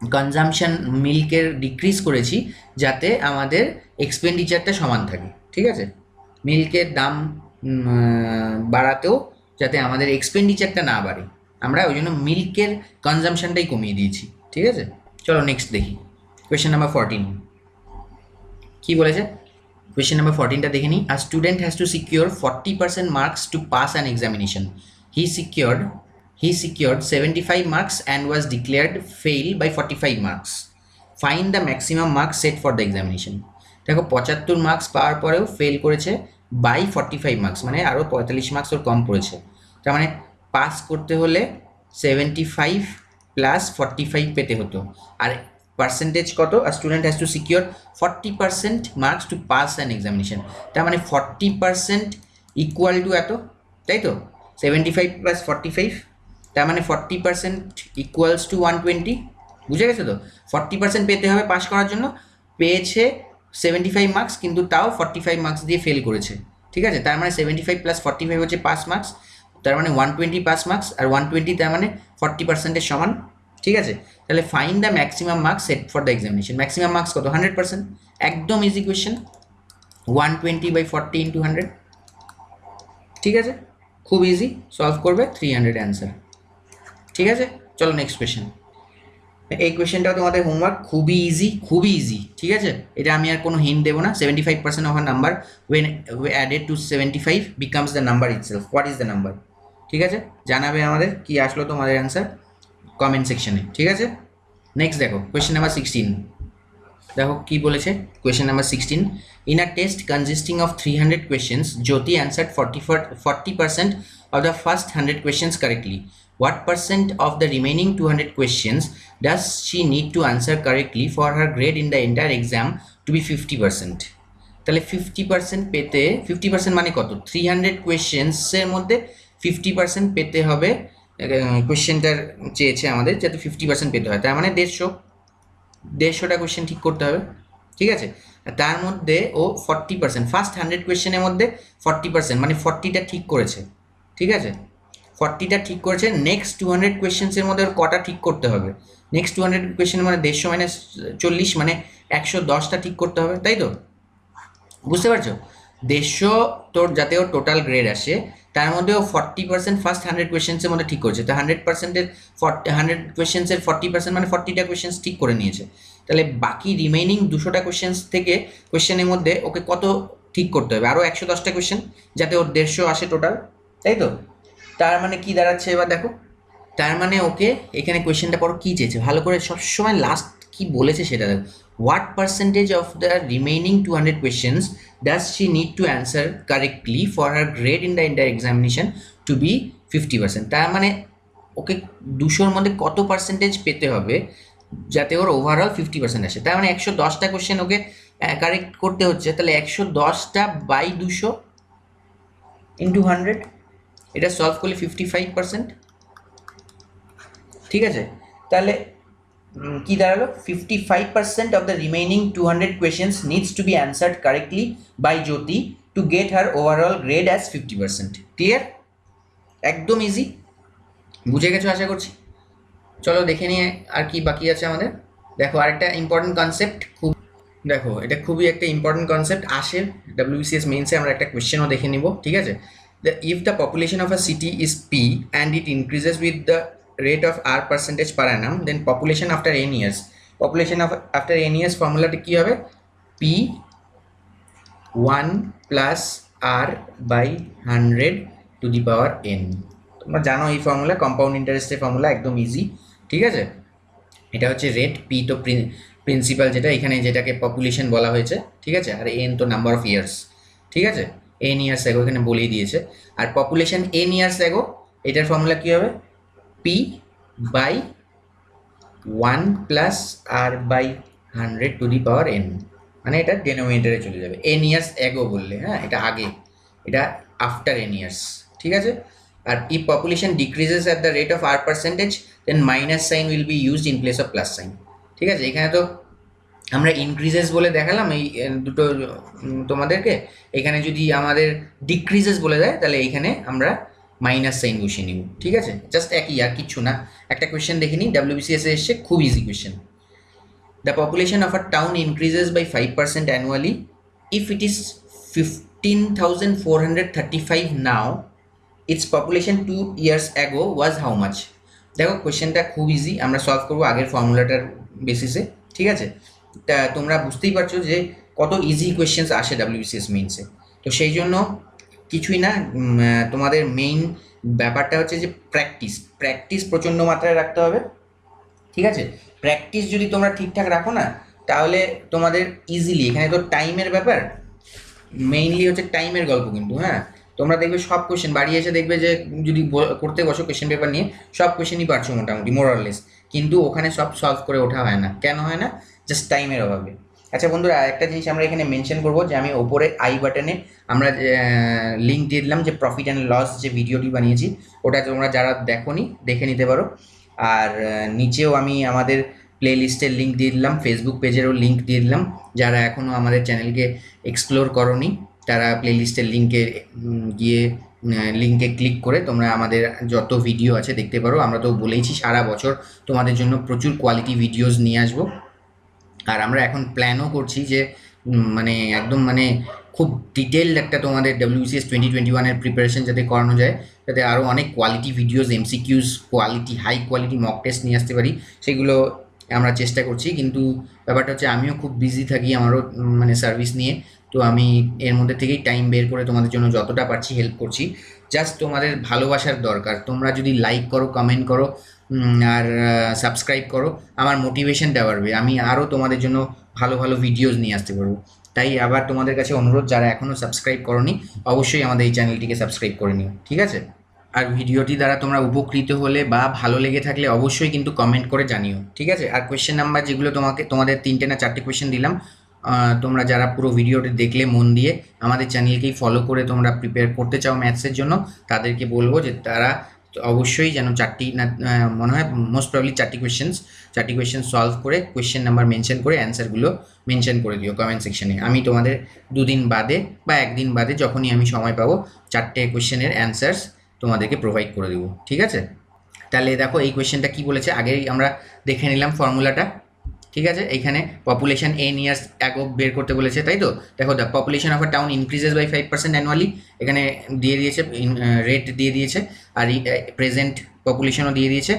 কনজামশন মিল্কের ডিক্রিজ করেছি যাতে আমাদের এক্সপেন্ডিচারটা সমান থাকে। ঠিক আছে, মিল্কের দাম বাড়াতেও যাতে আমাদের এক্সপেন্ডিচারটা না বাড়ে, আমরা ওই জন্য মিল্কের কনজামশনটাই কমিয়ে দিয়েছি। ঠিক আছে, চলো নেক্সট দেখি কোয়েশ্চেন নাম্বার 14 কি বলেছে। কোয়েশ্চেন নাম্বার 14টা দেখে নিই। A student has to secure 40% marks to pass an examination. He secured 75 marks and was declared fail by 45 marks. Find the maximum marks set for the examination. দেখো 75 marks পাওয়ার পরেও fail করেছে by 45 marks, মানে আরও 45 marks ওর কম পড়েছে। তার মানে pass করতে হলে 75 প্লাস 45 পেতে হতো। আর পার্সেন্টেজ কত, আর student has to secure 40% marks to pass an examination. তার মানে 40% ইকুয়াল টু এত, তাই তো, 75 প্লাস 45, তার মানে 40% ইকুয়ালস টু 120। বুঝে গেছে তো, 40% পেতে হবে পাস করার জন্য, পেয়েছে 75 মার্কস, কিন্তু তাও 45 মার্কস দিয়ে ফেল করেছে। ঠিক আছে, তার মানে 75 প্লাস 45 হচ্ছে পাস মার্কস, তার মানে 120 পাস মার্কস, আর 120 তার মানে 40%-এর সমান। ঠিক আছে, তাহলে find the maximum marks set for the examination. Maximum marks কত, 100%। একদম ইজি কোয়েশ্চেন, 120/40 × 100। ঠিক আছে, খুব ইজি, সলভ করবে 300 অ্যান্সার। ঠিক আছে, চলো নেক্সট কোয়েশ্চেন। এই কোয়েশ্চেনটাও তোমাদের হোমওয়ার্ক, খুবই ইজি। ঠিক আছে, এটা আমি আর কোনো হিন্ট দেবো না। 75% of a number when added to 75 becomes the number itself. What is the number? ঠিক আছে, জানাবে আমাদের কি আসলো তোমাদের অ্যান্সার কমেন্ট সেকশনে। ঠিক আছে, নেক্সট দেখো কোয়েশ্চেন নাম্বার 16। দেখো কি বলেছে question number 16। In a test consisting of 300 questions, Jyoti answered 40% of the first 100 questions correctly. What percent of the remaining 200 questions does she need to answer correctly for her grade in the entire exam to be 50%? তাহলে 50% পেতে, 50% মানে কত, 300 কোয়েশ্চেন্সের মধ্যে 50% পেতে হবে। কোয়েশ্চেনটার চেয়েছে আমাদের যাতে 50% পেতে হয়, তার মানে 150টা কোয়েশ্চেন ঠিক করতে হবে। ঠিক আছে, তার মধ্যে ও 40%, ফার্স্ট 100 কোয়েশ্চেনের মধ্যে 40% মানে 40টা ঠিক করেছে। ঠিক আছে, 40টা ঠিক করেছে। নেক্সট 200 কোয়েশ্চেন্সের মধ্যে ওর কটা ঠিক করতে হবে, নেক্সট 200 কোয়েশ্চেন মানে 150 মাইনাস 40 মানে 110টা ঠিক করতে হবে, তাই তো, বুঝতে পারছো। 150 তোর যাতে ওর টোটাল গ্রেড আসে, তার মধ্যে ও 40% ফার্স্ট 100 কোয়েশ্চেন্সের মধ্যে ঠিক করেছে। তো 100%-এর 100 কোয়েশ্চেন্সের 40% মানে 40টা কোয়েশ্চেন্স ঠিক করে নিয়েছে। তাহলে বাকি রিমেইনিং 200টা কোয়েশ্চেন্স থেকে কোয়েশ্চেনের মধ্যে ওকে কত ঠিক করতে হবে, আরও 110টা কোয়েশ্চেন যাতে ওর 150 আসে টোটাল, তাই তো। তার মানে কি দাঁড়াচ্ছে এবার দেখো, তার মানে ওকে এখানে কোয়েশ্চেনটা পড়ো কী চেয়েছে, ভালো করে সবসময় লাস্ট কি বলেছে সেটা দেখো। What percentage of the remaining 200 questions does she need to answer correctly for her grade in the entire examination to be 50%? তার মানে ওকে 200-র মধ্যে কত পার্সেন্টেজ পেতে হবে যাতে ওর ওভারঅল 50% আসে। তার মানে 110টা কোয়েশ্চেন ওকে কারেক্ট করতে হচ্ছে, তাহলে 110টা বাই 200 ইন্টু 100, এটা সলভ করলে 55%, ঠিক আছে। তাহলে কি দাঁড়ালো, 55% of the remaining 200 questions needs to be answered correctly by Jyoti to get her overall grade as 50%। Clear? একদম ইজি, বুঝে গেছো আশা করছি। চলো দেখে নিয়ে আর কি বাকি আছে আমাদের। দেখো আরেকটা ইম্পর্টেন্ট কনসেপ্ট, খুব দেখো এটা খুবই একটা ইম্পর্টেন্ট কনসেপ্ট আসে ডাব্লিউবিসিএস মেইনসে, আমরা একটা কোয়েশ্চেনও দেখে নিব, ঠিক আছে। If the population of a city is p and it increases with the rate of r percentage per annum, then population after n years, population after n years ফর্মুলাটা কী হবে, p 1 plus r by 100 to the power n. তোমরা জানো এই formula, compound ইন্টারেস্টের formula, একদম easy, ঠিক আছে। এটা হচ্ছে রেট, পি তো প্রিন্সিপাল যেটা এখানে যেটাকে পপুলেশন বলা হয়েছে, ঠিক আছে, আর এন তো নাম্বার অফ ইয়ার্স, ঠিক আছে, এন ইয়ার্স এগো এখানে বলেই দিয়েছে। আর পপুলেশন এন ইয়ার্স এগো, এটার ফর্মুলা কী হবে, p by 1 plus r by 100 to the power n, মানে এটা ডেনোমিনেটরে চলে যাবে, এন ইয়ার্স এগো বললে, হ্যাঁ এটা আগে, এটা আফটার এন ইয়ার্স, ঠিক আছে। আর if population decreases at the rate of r percentage then minus sign will be used in place of plus sign, ঠিক আছে। এখানে তো আমরা ইনক্রিজেস বলে দেখালাম এই দুটো তোমাদেরকে, এখানে যদি আমাদের ডিক্রিজেস বলে দেয় তাহলে এইখানে আমরা মাইনাস সাইন বসিয়ে নিব, ঠিক আছে, জাস্ট একই, আর কিচ্ছু না। একটা কোয়েশ্চেন দেখে নিই, ডাব্লিউবিসিএসে এসছে, খুব easy question. The population of a town increases by 5% annually if it is 15,435 now, its population 2 years ago was how much. দেখো কোয়েশ্চেনটা খুব ইজি, আমরা সলভ করবো আগের ফর্মুলাটার বেসিসে, ঠিক আছে। তা তোমরা বুঝতেই পারছো যে কত ইজি কোয়েশ্চেন্স আসে ডাব্লিউবিসিএস মেইনসে। তো সেই জন্য কিছুই না, তোমাদের মেইন ব্যাপারটা হচ্ছে যে প্র্যাকটিস প্রচণ্ড মাত্রায় রাখতে হবে, ঠিক আছে। প্র্যাকটিস যদি তোমরা ঠিকঠাক রাখো না, তাহলে তোমাদের ইজিলি, এখানে তো টাইমের ব্যাপার, মেইনলি হচ্ছে টাইমের গল্প কিন্তু, হ্যাঁ। তোমরা দেখবে সব কোয়েশ্চেন বাড়ি এসে দেখবে যে যদি করতে বসো কোয়েশ্চেন পেপার নিয়ে, সব কোয়েশ্চেনই পারছো মোটামুটি মোরাললেস, কিন্তু ওখানে সব সলভ করে ওঠা হয় না। কেন হয় না? জাস্ট টাইমের অভাবে। আচ্ছা বন্ধুরা, আরেকটা জিনিস আমরা এখানে মেনশন করবো, যে আমি ওপরে আই বাটনে আমরা লিঙ্ক দিয়ে দিলাম, যে প্রফিট অ্যান্ড লস যে ভিডিওটি বানিয়েছি, ওটা তোমরা যারা দেখোনি দেখে নিতে পারো। আর নিচেও আমি আমাদের প্লে লিস্টের লিঙ্ক দিয়ে দিলাম, ফেসবুক পেজেরও লিঙ্ক দিয়ে দিলাম। যারা এখনও আমাদের চ্যানেলকে এক্সপ্লোর করোনি তারা প্লে লিস্টের গিয়ে লিঙ্কে ক্লিক করে তোমরা আমাদের যত ভিডিও আছে দেখতে পারো। আমরা তো বলেইছি সারা বছর তোমাদের জন্য প্রচুর কোয়ালিটি ভিডিওস নিয়ে আসবো। আর আমরা এখন প্ল্যানও করছি যে মানে একদম মানে খুব ডিটেলড একটা তোমাদের ডাব্লিউবিসিএস 2021-এর প্রিপারেশন যাতে করানো যায়, যাতে আরও অনেক quality videos, MCQs, quality high quality mock test নিয়ে আসতে পারি, সেগুলো আমরা চেষ্টা করছি। কিন্তু ব্যাপারটা হচ্ছে আমিও খুব বিজি থাকি আমারও মানে সার্ভিস নিয়ে, তো আমি এর মধ্যে থেকেই টাইম বের করে তোমাদের জন্য যতটা পারছি হেল্প করছি। জাস্ট তোমাদের ভালোবাসার দরকার, তোমরা যদি লাইক করো, কমেন্ট করো আর সাবস্ক্রাইব করো, আমার মোটিভেশনটা বাড়বে, আমি আরও তোমাদের জন্য ভালো ভালো ভিডিওস নিয়ে আসতে পারবো। তাই আবার তোমাদের কাছে অনুরোধ, যারা এখনও সাবস্ক্রাইব করোনি অবশ্যই আমাদের এই চ্যানেলটিকে সাবস্ক্রাইব করে নিও, ঠিক আছে। আর ভিডিওটি দ্বারা তোমরা উপকৃত হলে বা ভালো লেগে থাকলে অবশ্যই কিন্তু কমেন্ট করে জানিও, ঠিক আছে। আর কোয়েশ্চেন নাম্বার যেগুলো তোমাদের 3টে না 4টে কোয়েশ্চেন দিলাম, তোমরা যারা পুরো ভিডিওটি দেখলে মন দিয়ে আমাদের চ্যানেলকেই ফলো করে তোমরা প্রিপেয়ার করতে চাও ম্যাথসের জন্য, তাদেরকে বলবো যে তারা অবশ্যই যেন 4টি না মনে হয় মোস্ট প্রবলি 4টি কোয়েশ্চেন সলভ করে কোয়েশ্চেন নাম্বার মেনশন করে অ্যান্সারগুলো মেনশন করে দিও কমেন্ট সেকশনে। আমি তোমাদের 2 দিন বাদে বা 1 দিন বাদে যখনই আমি সময় পাবো 4টে কোয়েশ্চেনের অ্যান্সার্স তোমাদেরকে প্রোভাইড করে দেবো, ঠিক আছে। তাহলে দেখো এই কোয়েশ্চেনটা কী বলেছে, আগেই আমরা দেখে নিলাম ফর্মুলাটা, ঠিক আছে। এইখানে পপুলেশন এন ইয়ার্স অ্যাগো বের করতে বলেছে, তাই তো। দেখো the population of a town increases by 5% annually, এখানে দিয়ে দিয়েছে রেট দিয়ে দিয়েছে, আর প্রেজেন্ট পপুলেশনও দিয়ে দিয়েছে,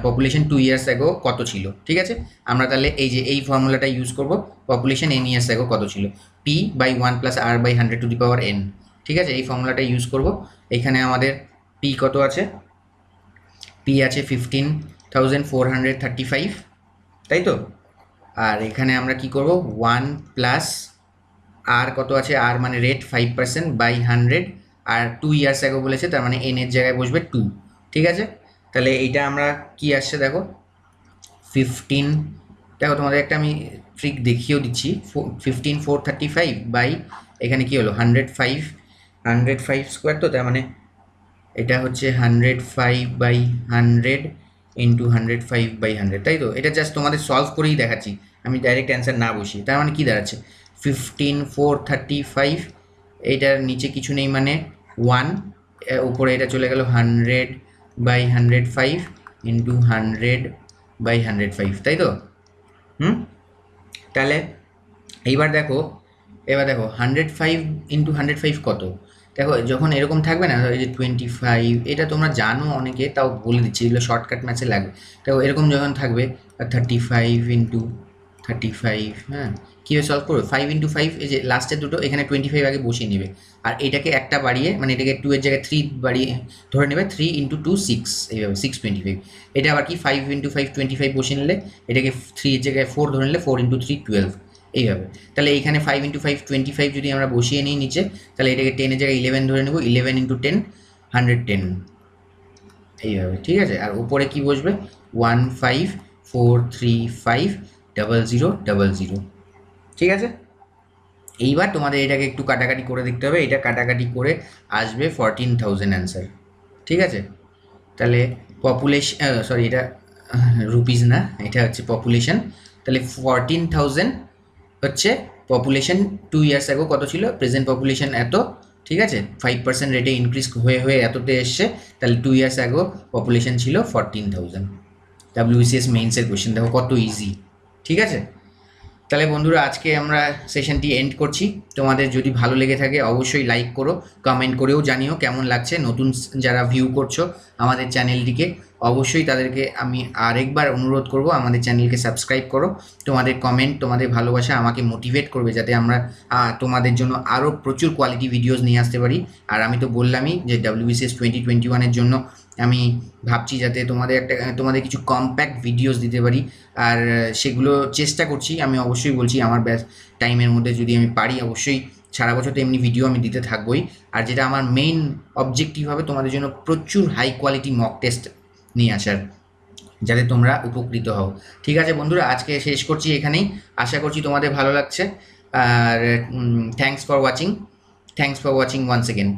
পপুলেশন 2 years অ্যাগো কত ছিল, ঠিক আছে। আমরা তাহলে এই যে এই ফর্মুলাটা ইউজ করব, পপুলেশন এন ইয়ার্স অ্যাগো কত ছিল, p by 1 plus r by 100 to the power n, ঠিক আছে। এই ফর্মুলাটা ইউজ করব। এখানে আমাদের পি কত আছে, পি আছে 15,435, তাই তো। আর এখানে আমরা কি করব, 1 প্লাস আর কত আছে, আর মানে রেট 5% বাই 100, আর 2 years অ্যাগো বলেছে, তার মানে এন এর জায়গায় বসবে 2, ঠিক আছে। তাহলে এইটা আমরা কি আসছে দেখো 15, দেখো তোমাদের একটা আমি ট্রিক দেখিয়েও দিচ্ছি, 15,435 বাই এখানে কি হলো 105 স্কোয়ার, তো তার মানে এটা হচ্ছে 105/100 ইন্টু 105/100, তাই তো? এটা জাস্ট তোমাদের সলভ করেই দেখাচ্ছি, আমি ডাইরেক্ট অ্যান্সার না বসিয়ে। তার মানে কী দাঁড়াচ্ছে 15,435, এটার নিচে কিছু নেই মানে 1, উপরে এটা চলে গেল 100/105 ইন্টু 100/105, তাই তো? তাহলে এবার দেখো 105 ইন্টু 105 কত? দেখো যখন এরকম থাকবে না, এই যে 25, এটা তোমরা জানো অনেকে, তাও বলে দিচ্ছি, এগুলো শর্টকাট ম্যাচে লাগবে। দেখো এরকম যখন থাকবে 35 ইন্টু 35, হ্যাঁ, কীভাবে সলভ করবে? 5 ইন্টু 5, এই যে লাস্টের দুটো, এখানে 25 আগে বসিয়ে নেবে, আর এটাকে একটা বাড়িয়ে, মানে এটাকে 2 এর জায়গায় 3 বাড়িয়ে ধরে নেবে, 3 ইন্টু 2 6, এইভাবে 625। এটা আবার কি 5 ইন্টু 5 25 বসিয়ে নিলে, এটাকে 3 এর জায়গায় 4 ধরে নিলে 4 ইন্টু 3 12, এইভাবে। তাহলে এইখানে 5 ইন্টু 5 25 যদি আমরা বসিয়ে নিই নিচে, তাহলে এটাকে 10 এর জায়গায় 11 ধরে নেব, 11 ইন্টু 10 110, এইভাবে, ঠিক আছে? আর উপরে কি বসবে 15,435,00,00, ঠিক আছে? এইবার তোমাদের এটাকে একটু কাটাকাটি করে দেখতে হবে, এটা কাটাকাটি করে আসবে 14,000 অ্যান্সার, ঠিক আছে? তাহলে পপুলেশন, সরি, এটা রুপিস না, এটা হচ্ছে পপুলেশন। তাহলে 14,000 হচ্ছে পপুলেশন 2 ইয়ার্স অ্যাগো কত ছিল, প্রেজেন্ট পপুলেশন এত, ঠিক আছে? 5% রেটে ইনক্রিজ হয়ে হয়ে এততে এসছে, তাহলে 2 ইয়ার্স অ্যাগো পপুলেশন ছিল 14,000। WBCS মেইনসের কোয়েশ্চেন দেখো কত ইজি, ঠিক আছে? তাহলে বন্ধুরা আজকে আমরা সেশনটি এন্ড করছি। তোমাদের যদি ভালো লেগে থাকে অবশ্যই লাইক করো, কমেন্ট করেও জানিও কেমন লাগছে। নতুন যারা ভিউ করছো আমাদের চ্যানেলটিকে, অবশ্যই তাদেরকে আমি আরেকবার অনুরোধ করব আমাদের চ্যানেলকে সাবস্ক্রাইব করো। তোমাদের কমেন্ট, তোমাদের ভালোবাসা আমাকে মোটিভেট করবে যাতে আমরা তোমাদের জন্য আরও প্রচুর কোয়ালিটি ভিডিওস নিয়ে আসতে পারি। আর আমি তো বললামই যে WBCS 2021-এর জন্য আমি ভাবছি যাতে তোমাদের কিছু কম্প্যাক্ট ভিডিওস দিতে পারি, আর সেগুলো চেষ্টা করছি। আমি অবশ্যই বলছি আমার টাইমের মধ্যে যদি আমি পারি, অবশ্যই সারা বছর তো এমনি ভিডিও আমি দিতে থাকবোই। আর যেটা আমার মেইন অবজেক্টিভ হবে তোমাদের জন্য প্রচুর হাই কোয়ালিটি মক টেস্ট নিয়ে আসার, যাতে তোমরা উপকৃত হও। ঠিক আছে বন্ধুরা, আজকে শেষ করছি এখানেই। আশা করছি তোমাদের ভালো লাগছে। আর thanks for watching once again.